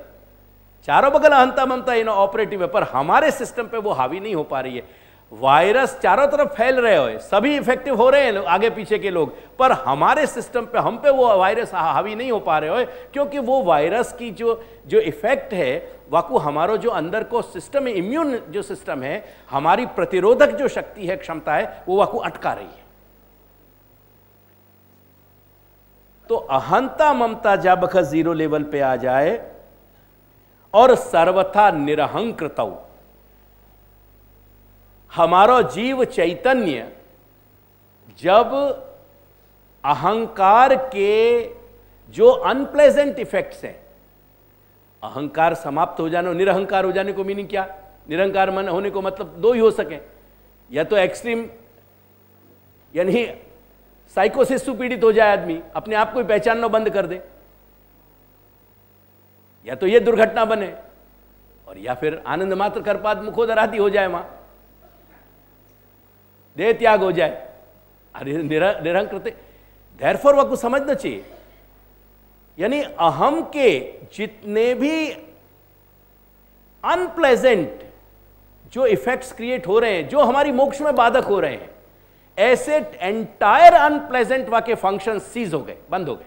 चारों बगल अहंता ममता इनऑपरेटिव है, पर हमारे सिस्टम पे वो हावी नहीं हो पा रही है। वायरस चारों तरफ फैल रहे हो, सभी इफेक्टिव हो रहे हैं आगे पीछे के लोग, पर हमारे सिस्टम पे, हम पे वो वायरस हावी नहीं हो पा रहे हो, क्योंकि वो वायरस की जो इफेक्ट है, वाकू हमारो जो अंदर को सिस्टम है, इम्यून जो सिस्टम है, हमारी प्रतिरोधक जो शक्ति है, क्षमता है, वो वाकू अटका रही है। तो अहंता ममता जब जीरो लेवल पे आ जाए और सर्वथा निरहंकृतौ, हमारा जीव चैतन्य जब अहंकार के जो अनप्लेजेंट इफेक्ट्स हैं, अहंकार समाप्त हो जाने, निरहंकार हो जाने को मीनिंग क्या? निरहंकार मन होने को मतलब दो ही हो सके, या तो एक्सट्रीम यानी साइकोसिस से पीड़ित हो जाए आदमी, अपने आप को ही पहचानना बंद कर दे, या तो ये दुर्घटना बने, और या फिर आनंद मात्र करपात मुखोदराती हो जाए, वहां देह त्याग हो जाए। अरे निरहंकृत, देयरफॉर वह को समझना चाहिए, यानी अहम के जितने भी अनप्लेजेंट जो इफेक्ट्स क्रिएट हो रहे हैं, जो हमारी मोक्ष में बाधक हो रहे हैं, ऐसे एंटायर अनप्लेजेंट वाके फंक्शन सीज हो गए, बंद हो गए,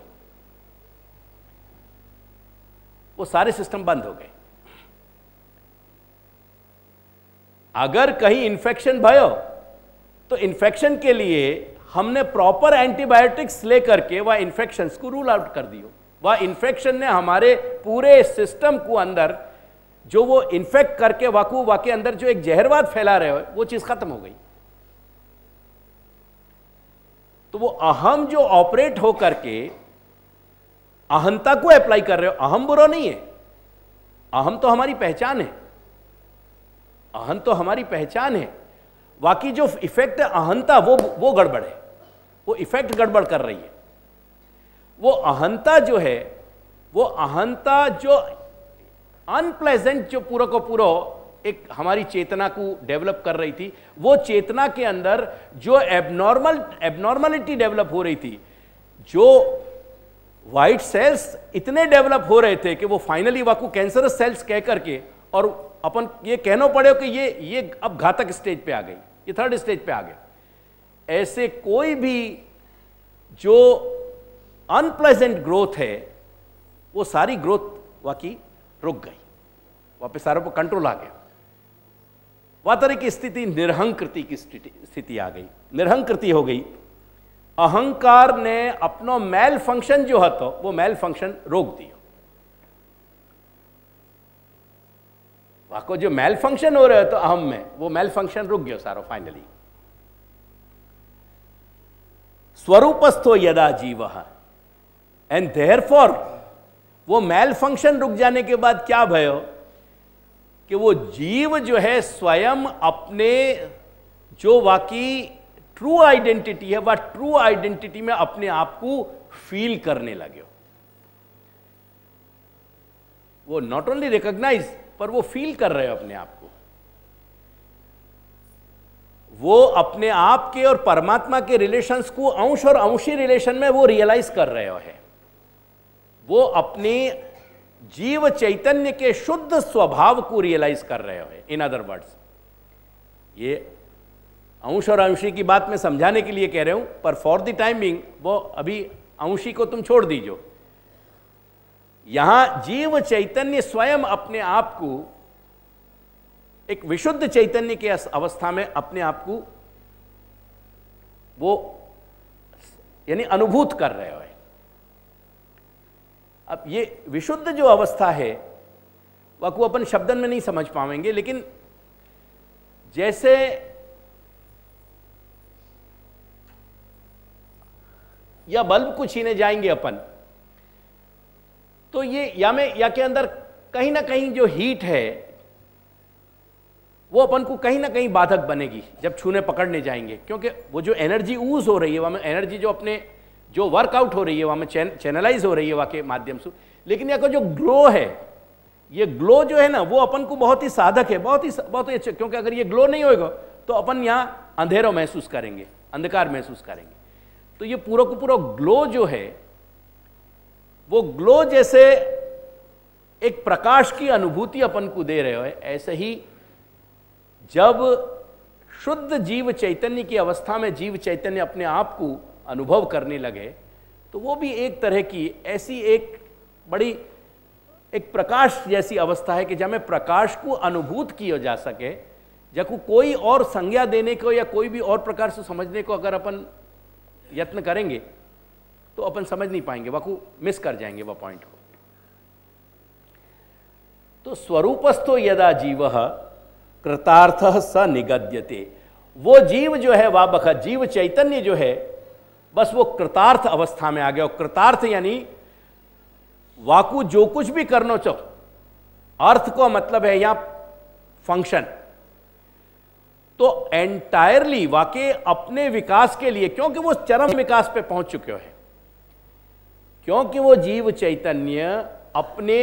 वो सारे सिस्टम बंद हो गए। अगर कहीं इन्फेक्शन भयो तो इन्फेक्शन के लिए हमने प्रॉपर एंटीबायोटिक्स लेकर के वह इन्फेक्शंस को रूल आउट कर दियो। वह इन्फेक्शन ने हमारे पूरे सिस्टम को अंदर जो वो इन्फेक्ट करके वाके अंदर जो एक जहरवाद फैला रहे हो, वो चीज खत्म हो गई। तो वो अहम जो ऑपरेट हो करके अहंता को अप्लाई कर रहे हो, अहम बुरा नहीं है, अहम तो हमारी पहचान है, अहम तो हमारी पहचान है। बाकी जो इफेक्ट है अहंता, वो गड़बड़ है, वो इफेक्ट गड़बड़ कर रही है। वो अहंता जो है, वो अहंता जो अनप्लेजेंट जो पूरा को पूरा एक हमारी चेतना को डेवलप कर रही थी, वो चेतना के अंदर जो एबनॉर्मलिटी डेवलप हो रही थी, जो व्हाइट सेल्स इतने डेवलप हो रहे थे कि वो फाइनली वाकू कैंसरस सेल्स कह करके, और अपन ये कहना पड़े कि ये अब घातक स्टेज पे आ गई, ये थर्ड स्टेज पे आ गए। ऐसे कोई भी जो अनप्लेजेंट ग्रोथ है, वो सारी ग्रोथ वाकई रुक गई, वापस सारों पर कंट्रोल आ गया। वह तरह की स्थिति निरहंकृति की स्थिति आ गई, निरहंकृति हो गई। अहंकार ने अपनो मेल फंक्शन जो है तो वो मेल फंक्शन रोक दिया। वाको जो मेल फंक्शन हो रहे तो अहम में, वो मेल फंक्शन रुक गया सारो फाइनली। स्वरूपस्थो यदा जीव, एंड देयरफॉर वो मेल फंक्शन रुक जाने के बाद क्या भयो कि वो जीव जो है स्वयं अपने जो वाकई ट्रू आइडेंटिटी है, वह ट्रू आइडेंटिटी में अपने आप को फील करने लगे। वो नॉट ओनली रिकॉग्नाइज, पर वो फील कर रहे हो अपने आप को। वो अपने आप के और परमात्मा के रिलेशंस को अंश और अंशी रिलेशन में वो रियलाइज कर रहे हो है। वो अपने जीव चैतन्य के शुद्ध स्वभाव को रियलाइज कर रहे हो। इन अदर वर्ड्स, ये अंश और अंशी की बात मैं समझाने के लिए कह रहा हूं, पर फॉर द टाइमिंग वो अभी अंशी को तुम छोड़ दीजिए। यहां जीव चैतन्य स्वयं अपने आप को एक विशुद्ध चैतन्य के अवस्था में अपने आप को वो यानी अनुभूत कर रहे हो। अब ये विशुद्ध जो अवस्था है वह को अपन शब्दन में नहीं समझ पाएंगे, लेकिन जैसे या बल्ब को छीने जाएंगे अपन, तो ये या के अंदर कहीं ना कहीं जो हीट है वो अपन को कहीं ना कहीं बाधक बनेगी जब छूने पकड़ने जाएंगे, क्योंकि वो जो एनर्जी ऊज हो रही है वहां में, एनर्जी जो अपने जो वर्कआउट हो रही है वहां में चैनलाइज हो रही है वहां के माध्यम से। लेकिन यहाँ का जो ग्लो है, ये ग्लो जो है ना, वो अपन को बहुत ही साधक है, बहुत ही अच्छा, क्योंकि अगर ये ग्लो नहीं होगा तो अपन यहाँ अंधेरा महसूस करेंगे, अंधकार महसूस करेंगे। तो ये पूरा को पूरा ग्लो जो है, वो ग्लो जैसे एक प्रकाश की अनुभूति अपन को दे रहे हो, ऐसे ही जब शुद्ध जीव चैतन्य की अवस्था में जीव चैतन्य अपने आप को अनुभव करने लगे, तो वो भी एक तरह की ऐसी एक बड़ी एक प्रकाश जैसी अवस्था है कि जब में प्रकाश को अनुभूत किया जा सके, जब कोई और संज्ञा देने को या कोई भी और प्रकार से समझने को अगर अपन यत्न करेंगे तो अपन समझ नहीं पाएंगे, वह मिस कर जाएंगे वह पॉइंट को। तो स्वरूपस्थो यदा जीव कृतार्थः स निगद्यते, वो जीव जो है वह बखत जीव चैतन्य जो है बस वो कृतार्थ अवस्था में आ गया। और कृतार्थ यानी वाकु जो कुछ भी करना चाहो, अर्थ को मतलब है यहां फंक्शन, तो एंटायरली वाकई अपने विकास के लिए, क्योंकि वो चरम विकास पे पहुंच चुके हैं, क्योंकि वो जीव चैतन्य अपने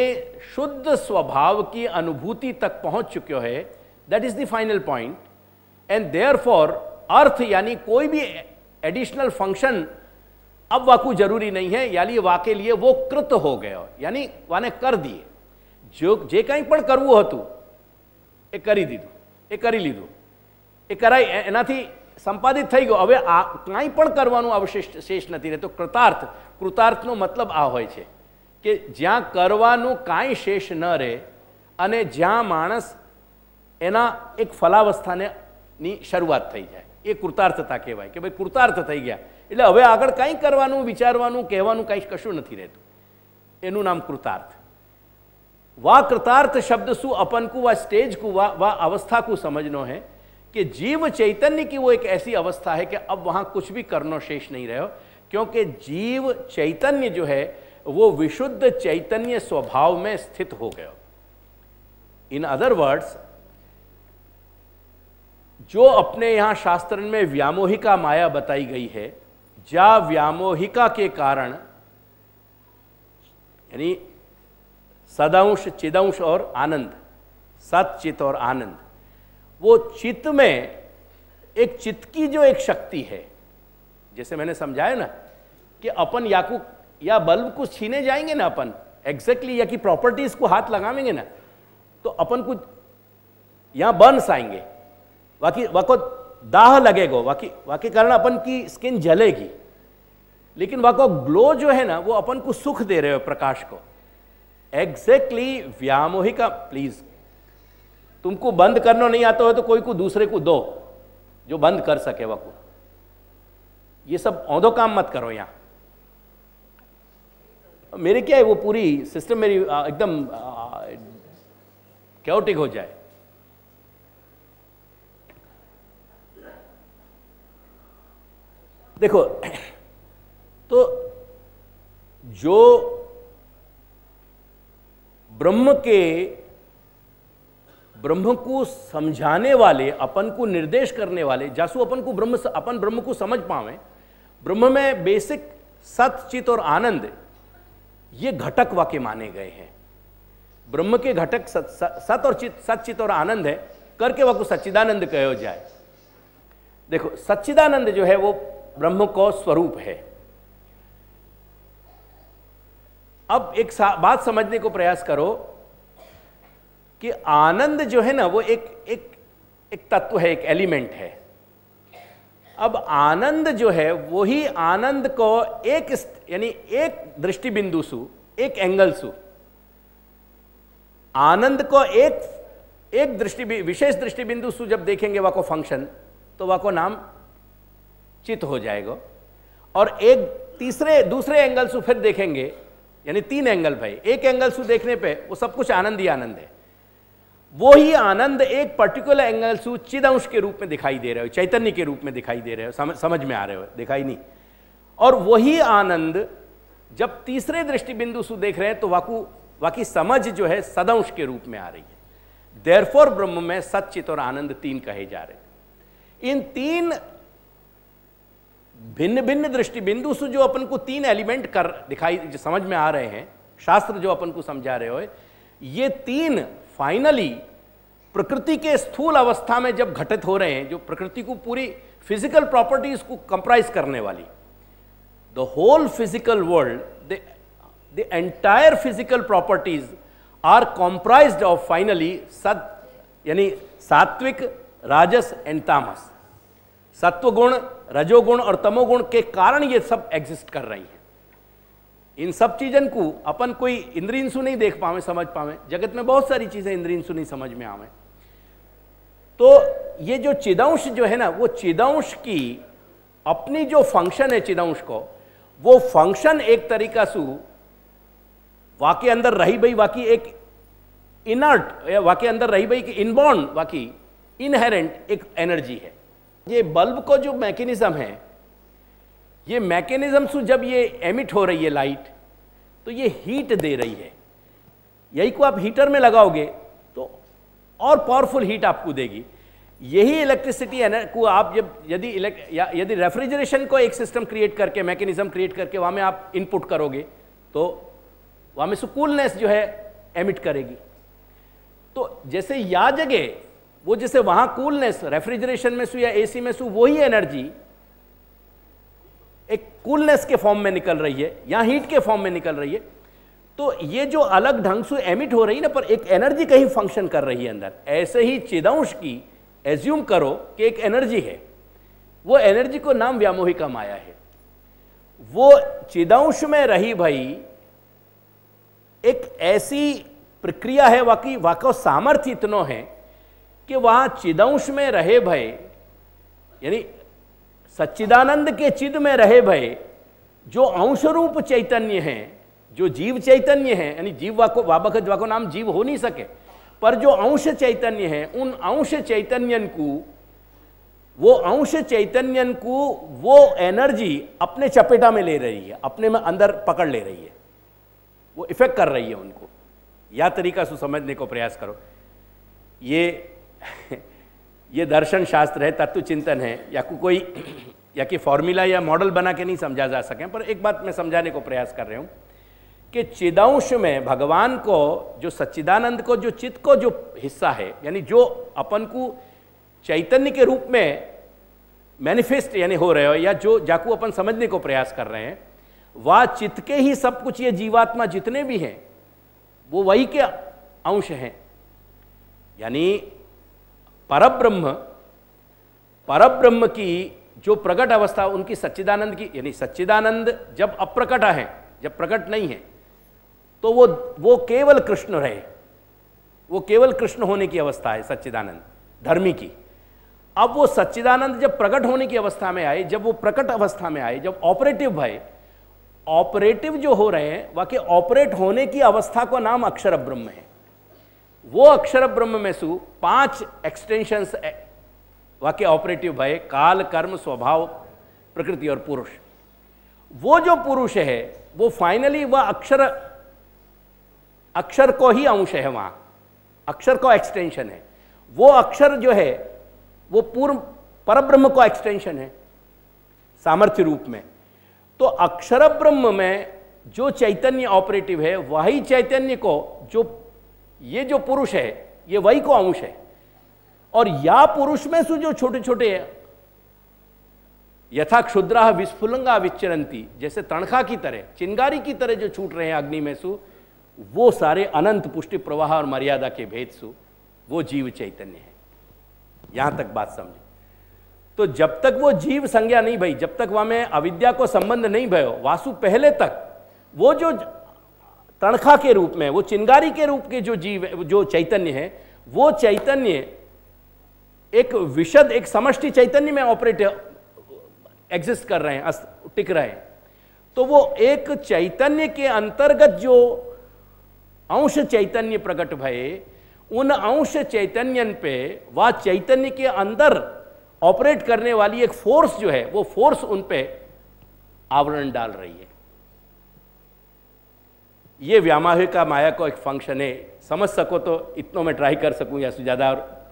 शुद्ध स्वभाव की अनुभूति तक पहुंच चुके हैं। That is the final point. And therefore अर्थ यानी कोई भी एडिशनल फंक्शन अब वाकू जरूरी नहीं है, यानी वाके लिए वो कृत हो गया, यानी वाने कर दिए। जो जे कहीं पण करवू हतुं ए करी दीधुं, ए करी लीधुं, ए कराई एनाथी संपादित થઈ ગયો। હવે આ કાંઈ પણ કરવાનું અવશેષ શેષ નથી રહેતો। કૃતાર્થ, કૃતાર્થનો મતલબ આ હોય છે કે જ્યાં કરવાનું કાંઈ શેષ ન રહે અને જ્યાં માણસ એના એક ફલાવસ્થાને ની શરૂઆત થઈ જાય, એ કૃતાર્થતા કહેવાય કે ભાઈ કૃતાર્થ થઈ ગયા, એટલે હવે આગળ કાંઈ કરવાનું, વિચારવાનું, કહેવાનું કાંઈ કશું નથી રહેતું, એનું નામ કૃતાર્થ। वा कृतार्थ शब्द सु अपन को व स्टेज को वा अवस्था को समझनो है कि जीव चैतन्य की वो एक ऐसी अवस्था है कि अब वहां कुछ भी करनो शेष नहीं रहे हो, क्योंकि जीव चैतन्य जो है वो विशुद्ध चैतन्य स्वभाव में स्थित हो गया। इन अदर वर्ड्स, जो अपने यहां शास्त्र में व्यामोहिका माया बताई गई है, जा व्यामोहिका के कारण यानी सदंश, चिदंश और आनंद, सत, चित और आनंद, वो चित्त में एक चित्त की जो एक शक्ति है, जैसे मैंने समझाया ना कि अपन या बल्ब को छीने जाएंगे ना अपन एग्जैक्टली, या कि प्रॉपर्टीज को हाथ लगावेंगे ना तो अपन को यहां बर्न्स आएंगे, वाको दाह लगेगा, वाकई कारण अपन की स्किन जलेगी, लेकिन वाको ग्लो जो है ना वो अपन को सुख दे रहे हो, प्रकाश को। एग्जैक्टली व्यामोहिका, प्लीज तुमको बंद करना नहीं आता हो तो कोई को दूसरे को दो जो बंद कर सके वाको। ये सब औंधो काम मत करो। यहां मेरे क्या है, वो पूरी सिस्टम मेरी एकदम कैओटिक हो जाए। देखो, तो जो ब्रह्म को समझाने वाले, अपन को निर्देश करने वाले, जासु अपन ब्रह्म को समझ पावे, ब्रह्म में बेसिक सत, चित और आनंद ये घटक वाक्य माने गए हैं। ब्रह्म के घटक सत और चित, सत, चित और आनंद है, करके वाको सच्चिदानंद कहो जाए। देखो, सच्चिदानंद जो है वो ब्रह्म को स्वरूप है। अब एक बात समझने को प्रयास करो कि आनंद जो है ना वो एक तत्व है, एक एलिमेंट है। अब आनंद जो है वही आनंद को यानी एक दृष्टि बिंदु सु, एक एंगल सु, आनंद को एक विशेष दृष्टि बिंदु सु जब देखेंगे वाको फंक्शन, तो वाको नाम चित हो जाएगा। और एक दूसरे एंगल से फिर देखेंगे, यानी 3 एंगल भाई, एक एंगल से देखने पे वो सब कुछ आनंद ही आनंद है। वो ही आनंद एक पर्टिकुलर एंगल से चिदंश के रूप में दिखाई दे रहे हो, चैतन्य के रूप में दिखाई दे रहे हो, समझ में आ रहे हो, दिखाई नहीं। और वही आनंद जब तीसरे दृष्टि बिंदु से देख रहे हैं तो वाकी समझ जो है सदंश के रूप में आ रही है। देयरफॉर ब्रह्म में सत, चित और आनंद 3 कहे जा रहे हैं। इन 3 भिन्न भिन्न दृष्टि बिंदु से जो अपन को 3 एलिमेंट दिखाई समझ में आ रहे हैं, शास्त्र जो अपन को समझा रहे हो, ये 3 फाइनली प्रकृति के स्थूल अवस्था में जब घटित हो रहे हैं, जो प्रकृति को पूरी फिजिकल प्रॉपर्टीज को कंप्राइज करने वाली, the whole physical world, the entire physical properties are comprised of finally सत, यानी सात्विक, राजस एंड तामस। सत्वगुण, रजोगुण और तमोगुण के कारण ये सब एग्जिस्ट कर रही हैं। इन सब चीजन को अपन कोई इंद्रियंसु नहीं देख पावे, समझ पावे। जगत में बहुत सारी चीजें इंद्रियंसु नहीं समझ में आवे। तो ये जो चिदंश जो है ना, वो चिदंश की अपनी जो फंक्शन है चिदंश को, वो फंक्शन एक तरीका से वाके अंदर रही भाई, वाकी एक इनर्ट, वाके अंदर रही भाई कि इनबॉर्न, वाकी इनहेरेंट एक एनर्जी है। ये बल्ब को जो मैकेनिज्म है, ये मैकेनिज्म से जब ये एमिट हो रही है लाइट, तो ये हीट दे रही है। यही को आप हीटर में लगाओगे तो और पावरफुल हीट आपको देगी। यही इलेक्ट्रिसिटी को आप यदि रेफ्रिजरेशन को एक सिस्टम क्रिएट करके, मैकेनिज्म क्रिएट करके वहां में आप इनपुट करोगे, तो वहां में से कूलनेस जो है एमिट करेगी। तो जैसे या जगह वो, जैसे वहां कूलनेस रेफ्रिजरेशन में सु या एसी में सु, वही एनर्जी एक कूलनेस के फॉर्म में निकल रही है, यहां हीट के फॉर्म में निकल रही है। तो ये जो अलग ढंग से एमिट हो रही है ना, पर एक एनर्जी कहीं फंक्शन कर रही है अंदर। ऐसे ही चिदंश की एज्यूम करो कि एक एनर्जी है, वो एनर्जी को नाम व्यामोहिका माया है। वो चिदंश में रही भाई एक ऐसी प्रक्रिया है, वाको सामर्थ्य इतनो है कि वहां चिदंश में रहे भय, यानी सच्चिदानंद के चिद में रहे भय जो अंश रूप चैतन्य है, जो जीव चैतन्य है, यानी जीव वाको वाबक वाको नाम जीव हो नहीं सके, पर जो अंश चैतन्य है, उन अंश चैतन्यन को, वो अंश चैतन्यन को वो एनर्जी अपने चपेटा में ले रही है, अपने में अंदर पकड़ ले रही है, वो इफेक्ट कर रही है उनको। या तरीका से समझने को प्रयास करो। ये दर्शन शास्त्र है, तत्व चिंतन है, या कोई या कि फॉर्मूला या मॉडल बना के नहीं समझा जा सके, पर एक बात मैं समझाने को प्रयास कर रहा हूं कि चिदांश में भगवान को, जो सच्चिदानंद को, जो चित्त को जो हिस्सा है, यानी जो अपन को चैतन्य के रूप में मैनिफेस्ट यानी हो रहे हो, या जो जाकू अपन समझने को प्रयास कर रहे हैं, वह चित्त के ही सब कुछ, ये जीवात्मा जितने भी हैं वो वही के अंश हैं। यानी परब्रह्म की जो प्रकट अवस्था उनकी सच्चिदानंद की, यानी सच्चिदानंद जब अप्रकट है, जब प्रकट नहीं है, तो वो केवल कृष्ण रहे, वो केवल कृष्ण होने की अवस्था है सच्चिदानंद धर्मी की। अब वो सच्चिदानंद जब प्रकट होने की अवस्था में आए, जब वो प्रकट अवस्था में आए, जब ऑपरेटिव भय, ऑपरेटिव जो हो रहे हैं वाकई ऑपरेट होने की अवस्था को नाम अक्षर ब्रह्म है। वो अक्षर ब्रह्म में सु 5 एक्सटेंशंस वाकई ऑपरेटिव भय, काल, कर्म, स्वभाव, प्रकृति और पुरुष। वो जो पुरुष है वो फाइनली वह अक्षर को ही अंश है, वहां अक्षर को एक्सटेंशन है। वो अक्षर जो है वो पूर्व परब्रह्म को एक्सटेंशन है सामर्थ्य रूप में। तो अक्षर ब्रह्म में जो चैतन्य ऑपरेटिव है, वही चैतन्य को, जो ये जो पुरुष है, ये वही को अंश है। और या पुरुष में से जो छोटे छोटे यथा क्षुद्रा विस्फुलंगा विचरंती, जैसे तणखा की तरह, चिंगारी की तरह जो छूट रहे हैं अग्नि में सु, वो सारे अनंत पुष्टि प्रवाह और मर्यादा के भेद सु, वो जीव चैतन्य है। यहां तक बात समझे। तो जब तक वो जीव संज्ञा नहीं भई, जब तक वहां में अविद्या को संबंध नहीं भयो, वासु पहले तक वो जो तणखा के रूप में, वो चिंगारी के रूप के जो जीव, जो चैतन्य है, वो चैतन्य एक विशद, एक समष्टि चैतन्य में ऑपरेट एग्जिस्ट कर रहे हैं, टिक रहे हैं। तो वो एक चैतन्य के अंतर्गत जो अंश चैतन्य प्रकट भये, उन अंश चैतन्यन पे वह चैतन्य के अंदर ऑपरेट करने वाली एक फोर्स जो है, वो फोर्स उन पे आवरण डाल रही है। ये व्यामाहिका माया को एक फंक्शन है। समझ सको तो इतनों में ट्राई कर सकूं या ज्यादा। और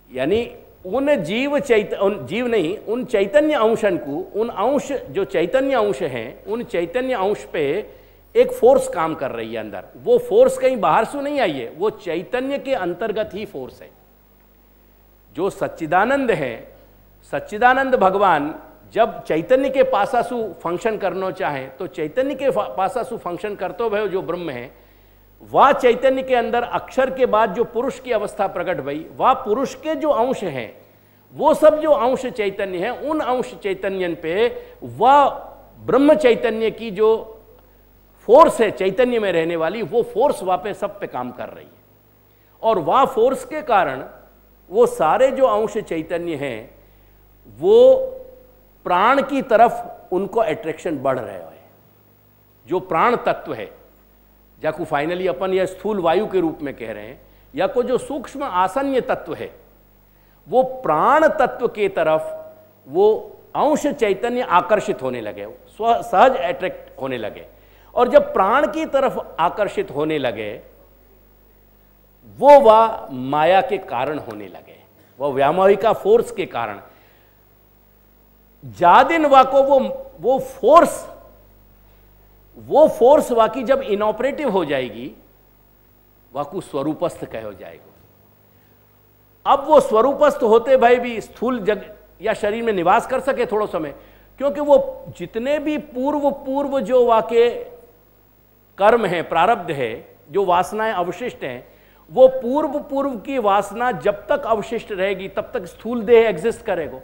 यानी उन जीव उन चैतन्य अंशन को, उन अंश जो चैतन्य अंश हैं, उन चैतन्य अंश पे एक फोर्स काम कर रही है अंदर। वो फोर्स कहीं बाहर से नहीं आई है, वो चैतन्य के अंतर्गत ही फोर्स है। जो सच्चिदानंद है, सच्चिदानंद भगवान जब चैतन्य के पासासु फंक्शन करना चाहे, तो चैतन्य के पासासु फंक्शन करते हुए जो ब्रह्म है, वह चैतन्य के अंदर अक्षर के बाद जो पुरुष की अवस्था प्रकट भई, वह पुरुष के जो अंश हैं, वो सब जो अंश चैतन्य है, उन अंश चैतन्य पे वह ब्रह्म चैतन्य की जो फोर्स है चैतन्य में रहने वाली, वो फोर्स वहां पे सब पे काम कर रही है। और वह फोर्स के कारण वो सारे जो अंश चैतन्य हैं, वो प्राण की तरफ उनको अट्रैक्शन बढ़ रहे हैं। जो प्राण तत्व है, जाको फाइनली अपन यह स्थूल वायु के रूप में कह रहे हैं, या को जो सूक्ष्म आसन्य तत्व है, वो प्राण तत्व के तरफ वो अंश चैतन्य आकर्षित होने लगे, सहज अट्रैक्ट होने लगे। और जब प्राण की तरफ आकर्षित होने लगे, वो वह माया के कारण होने लगे, वह व्यामोहिका फोर्स के कारण। जादिन वाको वो फोर्स वाकी जब इनऑपरेटिव हो जाएगी, वाकु स्वरूपस्थ कह हो जाएगा। अब वो स्वरूपस्थ होते भाई भी स्थूल जग या शरीर में निवास कर सके थोड़ा समय, क्योंकि वो जितने भी पूर्व जो वाके कर्म है, प्रारब्ध है, जो वासनाएं अवशिष्ट हैं, वो पूर्व की वासना जब तक अवशिष्ट रहेगी तब तक स्थूल देह एग्जिस्ट करेगा।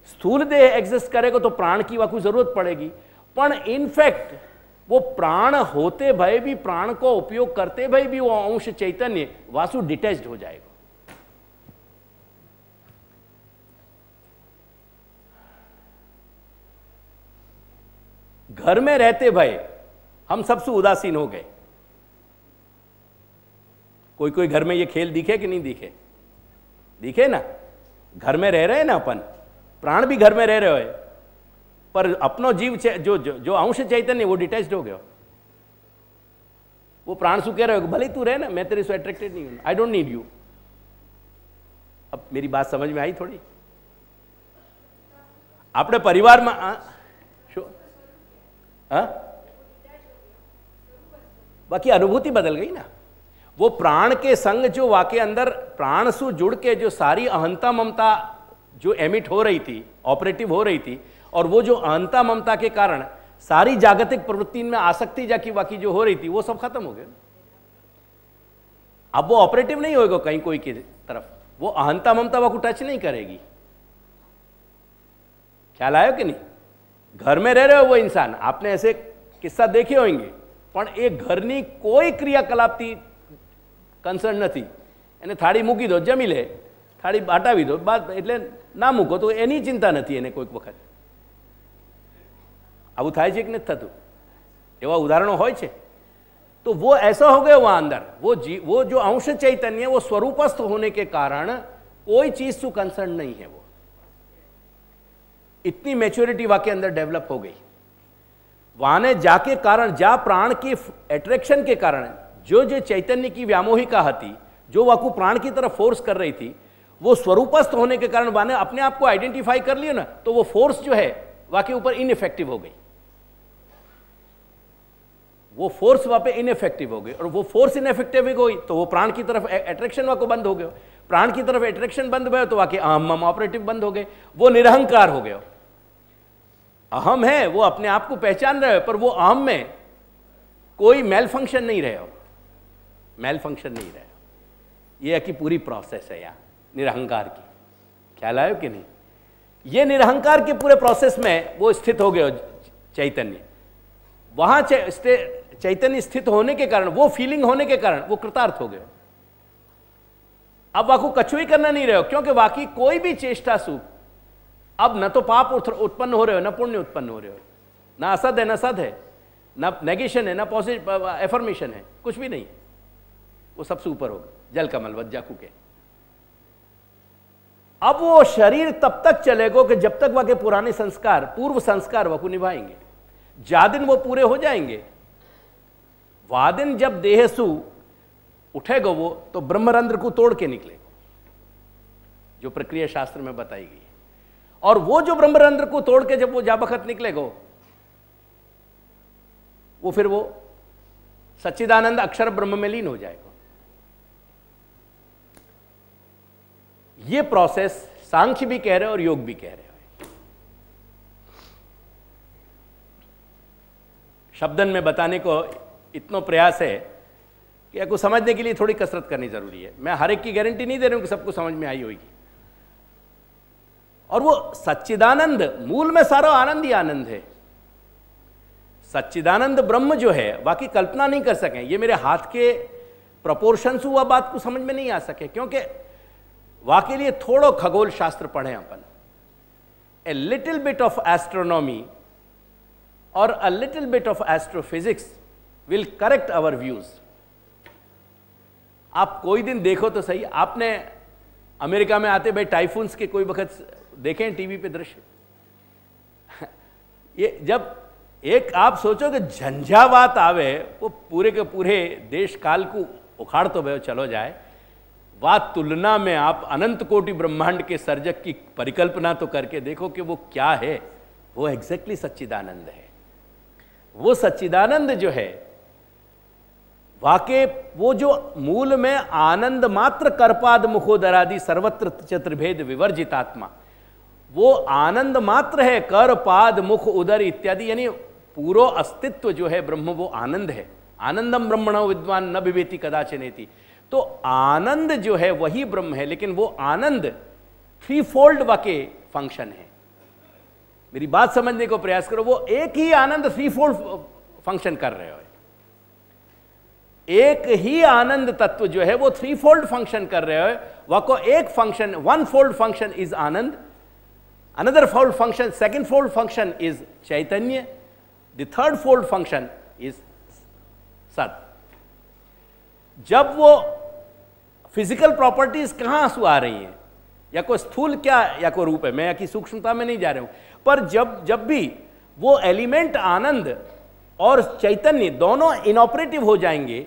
स्थूल देह एग्जिस्ट करेगा तो प्राण की वाकु जरूरत पड़ेगी। पर इनफैक्ट वो प्राण होते भय भी, प्राण को उपयोग करते भय भी, वो अंश चैतन्य वासु डिटैच्ड हो जाएगा। घर में रहते भय हम सबसे उदासीन हो गए। कोई कोई घर में ये खेल दिखे कि नहीं दिखे? दिखे ना, घर में रह रहे हैं ना अपन, प्राण भी घर में रह रहे हो, पर अपनो जीव जो अंश चैतन्य वो डिटैच्ड हो गया। वो प्राण सु कह रहे हो भले तू रहे ना, मैं तेरे से अट्रैक्टेड नहीं हूं, आई डोंट नीड यू। अब मेरी बात समझ में आई थोड़ी? अपने परिवार में बाकी अनुभूति बदल गई ना। वो प्राण के संग जो वाके अंदर प्राण सु जुड़ के जो सारी अहंता ममता जो एमिट हो रही थी, ऑपरेटिव हो रही थी, और वो जो अहंता ममता के कारण सारी जागतिक प्रवृत्ति में आसक्ति जाकी वाकी जो हो रही थी वो सब खत्म हो गया। अब वो ऑपरेटिव नहीं होगा कहीं कोई की तरफ, वो अहंता ममता वाको टच नहीं करेगी। ख्याल आयो कि नहीं? घर में रह रहे हो वो इंसान, आपने ऐसे किस्सा देखे होंगे, पण एक घरनी कोई क्रियाकलापથી કન્સર્ન નથી। એને થાળી મૂકી દો, જમી લે, થાળી હટાવી દો, બાદ એટલે ના મૂકો તો એની ચિંતા નથી એને કોઈક વખત। આવું થાય છે કે નથી થતું? એવા ઉદાહરણો હોય છે। तो वो ऐसा हो गया वहां अंदर, वो जो अंश चैतन्य वो स्वरूपस्थ होने के कारण कोई चीज से कंसर्न नहीं है। वो इतनी मैच्योरिटी वहां के अंदर डेवलप हो गई। वहां ने जाके कारण जा प्राण की एट्रैक्शन के कारण जो जो चैतन्य की व्यामोहिका थी, जो वाकू प्राण की तरफ फोर्स कर रही थी, वो स्वरूपस्थ होने के कारण वहां ने अपने आप को आइडेंटिफाई कर लिया ना, तो वो फोर्स जो है वहां के ऊपर इनइफेक्टिव हो गई। वो फोर्स वहां पे इनइफेक्टिव हो गई, और वो फोर्स इनइफेक्टिव हो गई तो वो प्राण की तरफ एट्रैक्शन वहां को बंद हो गया। प्राण की तरफ एट्रैक्शन बंद हो तो वहां के अहम ऑपरेटिव बंद हो गए, वो निरहंकार हो गया। अहम है वो अपने आप को पहचान रहे हो, पर वो अहम में कोई मेल फंक्शन नहीं रहे हो, मेल फंक्शन नहीं रहे हो। ये की पूरी प्रोसेस है यहाँ निरहंकार की। ख्याल आयो कि नहीं? ये निरहंकार के पूरे प्रोसेस में वो स्थित हो गए चैतन्य। वहां चैतन्य स्थित होने के कारण, वो फीलिंग होने के कारण वो कृतार्थ हो गए। अब वाकू कछु ही करना नहीं रहे हो, क्योंकि वाकई कोई भी चेष्टा सुख अब न तो पाप उत्पन्न हो रहे हो, न पुण्य उत्पन्न हो रहे हो, ना असद है न सद है, न नेगेशन है, न पॉजिटिव एफर्मेशन है, कुछ भी नहीं। वो सबसे ऊपर होगा, जल कमल वज्जाकू के। अब वो शरीर तब तक चलेगा कि जब तक वह पुराने संस्कार, पूर्व संस्कार वह को निभाएंगे। जा दिन वो पूरे हो जाएंगे, वह दिन जब देहसु उठेगा वो तो ब्रह्मरंध्र को तोड़ के निकलेगा, जो प्रक्रिया शास्त्र में बताई गई है। और वो जो ब्रह्मरंध्र को तोड़ के जब वो जा बखत निकलेगा, वो फिर वो सच्चिदानंद अक्षर ब्रह्म में लीन हो जाएगा। ये प्रोसेस सांख्य भी कह रहे हैं और योग भी कह रहे हैं। शब्दन में बताने को इतना प्रयास है कि आपको समझने के लिए थोड़ी कसरत करनी जरूरी है। मैं हर एक की गारंटी नहीं दे रहा हूं कि सबको समझ में आई होगी। और वो सच्चिदानंद, मूल में सारा आनंद ही आनंद है। सच्चिदानंद ब्रह्म जो है बाकी कल्पना नहीं कर सके। ये मेरे हाथ के प्रपोर्शन से हुआ बात को समझ में नहीं आ सके, क्योंकि वाकई लिए थोड़ो खगोल शास्त्र पढ़े अपन, a little bit of astronomy और a little bit of astrophysics will correct our views. आप कोई दिन देखो तो सही, आपने अमेरिका में आते भाई टाइफून्स के कोई वक्त देखें टीवी पे दृश्य? ये जब एक आप सोचो कि झंझावात आवे, वो पूरे के पूरे देश काल को उखाड़ तो भाई चलो जाए, बात तुलना में आप अनंत कोटि ब्रह्मांड के सर्जक की परिकल्पना तो करके देखो कि वो क्या है। वो एग्जैक्टली सच्चिदानंद है। वो सच्चिदानंद जो है वाके वो जो मूल में आनंद मात्र कर्पाद मुखोदरादि सर्वत्र चतुर्भेद विवर्जितात्मा, वो आनंद मात्र है। कर पाद मुख उदर इत्यादि, यानी पूरा अस्तित्व जो है ब्रह्म वो आनंद है। आनंदम ब्रह्मणो विद्वान न विवेति कदाचनेति। तो आनंद जो है वही ब्रह्म है, लेकिन वो आनंद थ्री फोल्ड वाके फंक्शन है। मेरी बात समझने को प्रयास करो। वो एक ही आनंद थ्री फोल्ड फंक्शन कर रहे हो। एक ही आनंद तत्व जो है वो थ्री फोल्ड फंक्शन कर रहे हो। वह को एक function, one fold function is Anand, another fold function, second fold function is Chaitanya, the third fold function is सत। जब वो फिजिकल प्रॉपर्टीज कहां से आ रही हैं, या कोई स्थूल क्या या कोई रूप है, मैं या की सूक्ष्मता में नहीं जा रहा हूं, पर जब भी वो एलिमेंट आनंद और चैतन्य दोनों इनऑपरेटिव हो जाएंगे,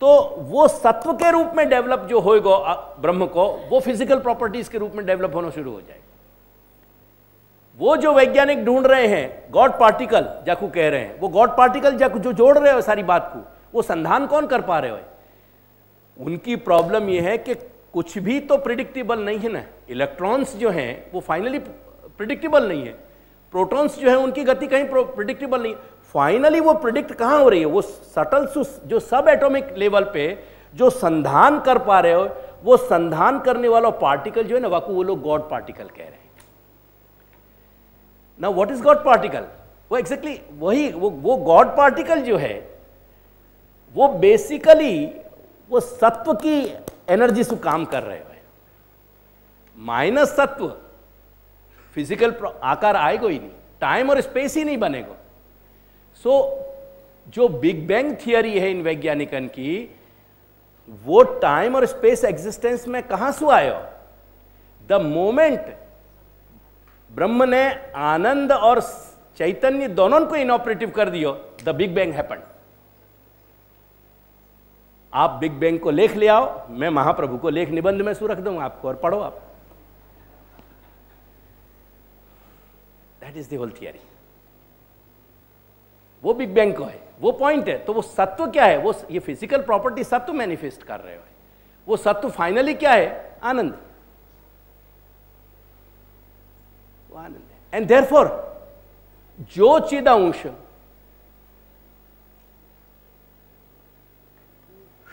तो वो सत्व के रूप में डेवलप जो होएगा ब्रह्म को, वो फिजिकल प्रॉपर्टीज के रूप में डेवलप होना शुरू हो जाएगा। वो जो वैज्ञानिक ढूंढ रहे हैं गॉड पार्टिकल, जाकू कह रहे हैं, वो गॉड पार्टिकल जाकू जो जोड़ रहे हो सारी बात को, वो संधान कौन कर पा रहे हो? उनकी प्रॉब्लम ये है कि कुछ भी तो प्रिडिक्टेबल नहीं है ना। इलेक्ट्रॉन्स जो हैं वो फाइनली प्रिडिक्टेबल नहीं है, प्रोटॉन्स जो है उनकी गति कहीं प्रिडिक्टेबल नहीं। फाइनली वो प्रिडिक्ट कहां हो रही है? वो सटल जो सब एटॉमिक लेवल पे जो संधान कर पा रहे हो, वो संधान करने वाला पार्टिकल जो है ना, वाकू वो लोग गॉड पार्टिकल कह रहे हैं। ना व्हाट इज गॉड पार्टिकल? वो एग्जैक्टली वही वो गॉड पार्टिकल जो है वो बेसिकली वो सत्व की एनर्जी से काम कर रहे हो। माइनस सत्व फिजिकल आकार आएगा ही नहीं, टाइम और स्पेस ही नहीं बनेगा। सो जो बिग बैंग थियरी है इन वैज्ञानिकन की, वो टाइम और स्पेस एग्जिस्टेंस में कहां से आया? द मोमेंट ब्रह्म ने आनंद और चैतन्य दोनों को इनऑपरेटिव कर दिया, द बिग बैंग हैपेंड। आप बिग बैंग को लेख ले आओ, मैं महाप्रभु को लेख निबंध में रख दूंगा आपको, और पढ़ो आप। That is the whole theory. वो बिग बैंग को है, वो पॉइंट है। तो वो सत्व क्या है? वो ये फिजिकल प्रॉपर्टी सत्व मैनिफेस्ट कर रहे हो। वो सत्व फाइनली क्या है? आनंद। वो आनंद है। एंड देयरफॉर जो चिदांश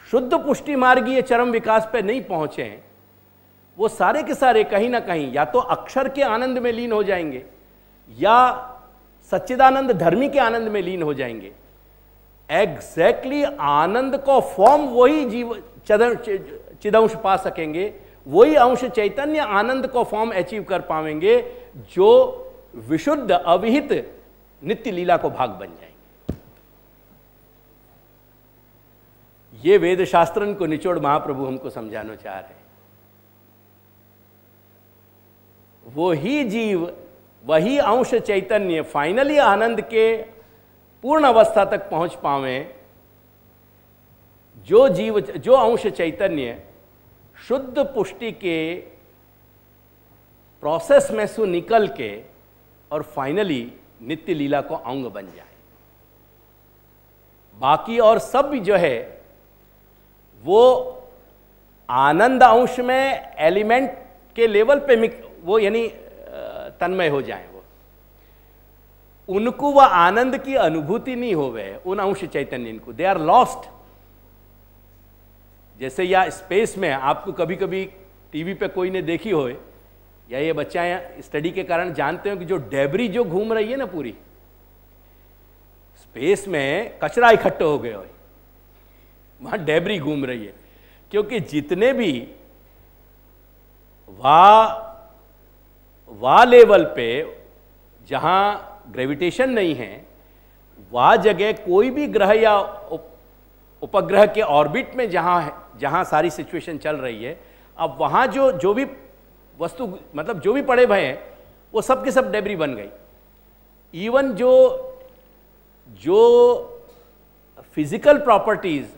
शुद्ध पुष्टि मार्गीय चरम विकास पे नहीं पहुंचे हैं, वो सारे के सारे कहीं ना कहीं या तो अक्षर के आनंद में लीन हो जाएंगे, या सच्चिदानंद धर्मी के आनंद में लीन हो जाएंगे। एग्जैक्टली आनंद को फॉर्म वही जीव चिदंश पा सकेंगे, वही अंश चैतन्य आनंद को फॉर्म अचीव कर पाएंगे, जो विशुद्ध अविहित नित्य लीला को भाग बन जाएंगे। ये वेद शास्त्रन को निचोड़ महाप्रभु हमको समझाना चाह रहे हैं। वो ही जीव, वही अंश चैतन्य फाइनली आनंद के पूर्ण अवस्था तक पहुंच पावे, जो जीव, जो अंश चैतन्य शुद्ध पुष्टि के प्रोसेस में से निकल के और फाइनली नित्य लीला को अंग बन जाए। बाकी और सब जो है वो आनंद अंश में एलिमेंट के लेवल पे वो यानी तन्मय हो जाए, वो उनको वह आनंद की अनुभूति नहीं होवे, उन अंश चैतन्य को, दे आर लॉस्ट। जैसे या स्पेस में आपको कभी कभी टीवी पे कोई ने देखी हो, या ये बच्चा स्टडी के कारण जानते हो कि जो डेब्री जो घूम रही है ना पूरी स्पेस में, कचरा इकट्ठा हो गया हो, वहां डेब्री घूम रही है, क्योंकि जितने भी वह लेवल पे जहां ग्रेविटेशन नहीं है, वह जगह कोई भी ग्रह या उपग्रह के ऑर्बिट में जहां सारी सिचुएशन चल रही है, अब वहां जो भी वस्तु, मतलब जो भी पड़े भय हैं, वो सब के सब डेब्री बन गई। इवन जो फिजिकल प्रॉपर्टीज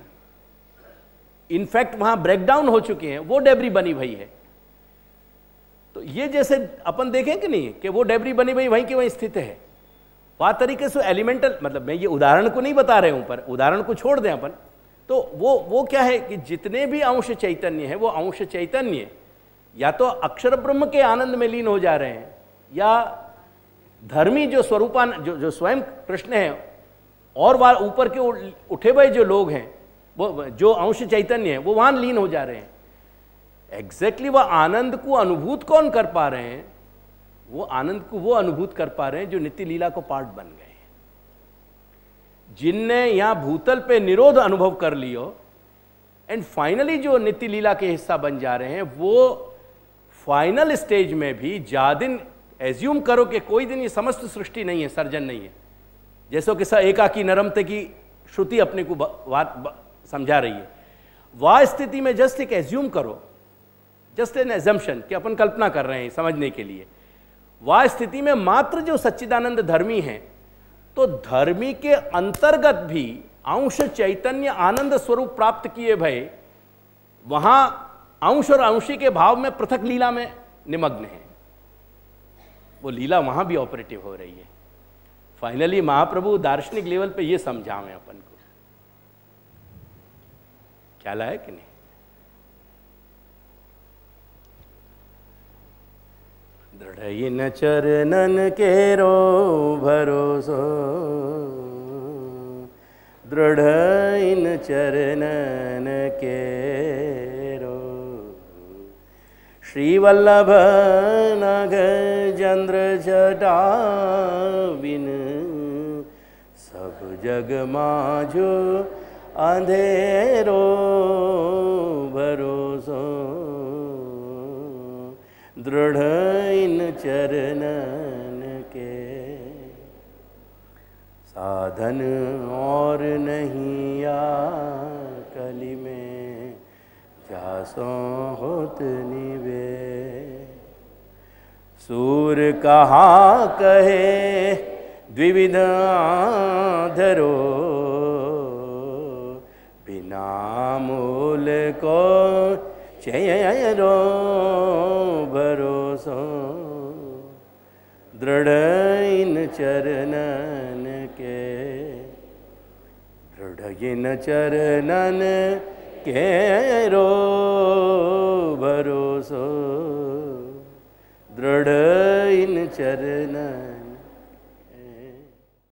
इनफैक्ट वहां ब्रेकडाउन हो चुके हैं, वो डेब्री बनी भई है। तो ये जैसे अपन देखें कि नहीं कि वो डेब्री बनी भई वहीं की वहीं स्थित है, वह तरीके से एलिमेंटल, मतलब मैं ये उदाहरण को नहीं बता रहे हूं, पर उदाहरण को छोड़ दें अपन, तो वो क्या है कि जितने भी अंश चैतन्य है, वो अंश चैतन्य या तो अक्षर ब्रह्म के आनंद में लीन हो जा रहे हैं, या धर्मी जो स्वरूपान जो स्वयं कृष्ण है, और वह ऊपर के उठे हुए जो लोग हैं, वो जो अंश चैतन्य है, वो वहां लीन हो जा रहे हैं। एग्जैक्टली वह आनंद को अनुभूत कौन कर पा रहे हैं? वो आनंद को वो अनुभूत कर पा रहे हैं जो नित्य लीला को पार्ट बन गए हैं, जिनने यहां भूतल पे निरोध अनुभव कर लियो, एंड फाइनली जो नित्य लीला के हिस्सा बन जा रहे हैं, वो फाइनल स्टेज में भी जा दिन एज्यूम करो कि कोई दिन ये समस्त सृष्टि नहीं है, सर्जन नहीं है, जैसो कि एकाकी नरमते की श्रुति अपने को समझा रही है। वह स्थिति में जस्ट एक एज्यूम करो, जस्ट एन एजम्पशन कि अपन कल्पना कर रहे हैं समझने के लिए, वह स्थिति में मात्र जो सच्चिदानंद धर्मी हैं, तो धर्मी के अंतर्गत भी अंश चैतन्य आनंद स्वरूप प्राप्त किए भय वहां अंश और अंशी के भाव में पृथक लीला में निमग्न है। वो लीला वहां भी ऑपरेटिव हो रही है। फाइनली महाप्रभु दार्शनिक लेवल पे ये समझावे अपन को, क्या लाया कि नहीं। दृढ़ इन चरणन केरो भरोसो, दृढ़ इन चरणन केरो, श्रीवल्लभ नग चंद्र जटा बिन, सब जग माझो अंधेरो भरोसो, दृढ़ इन चरणन के, साधन और नहीं या कली में, जासो होत निवे, सूर कहा कहे द्विविध धरो, बिना मूल को चेरो भरोसो, दृढ़ इन चरणन के, दृढ़ इन चरणन केरो भरोसो, दृढ़ इन चरणन।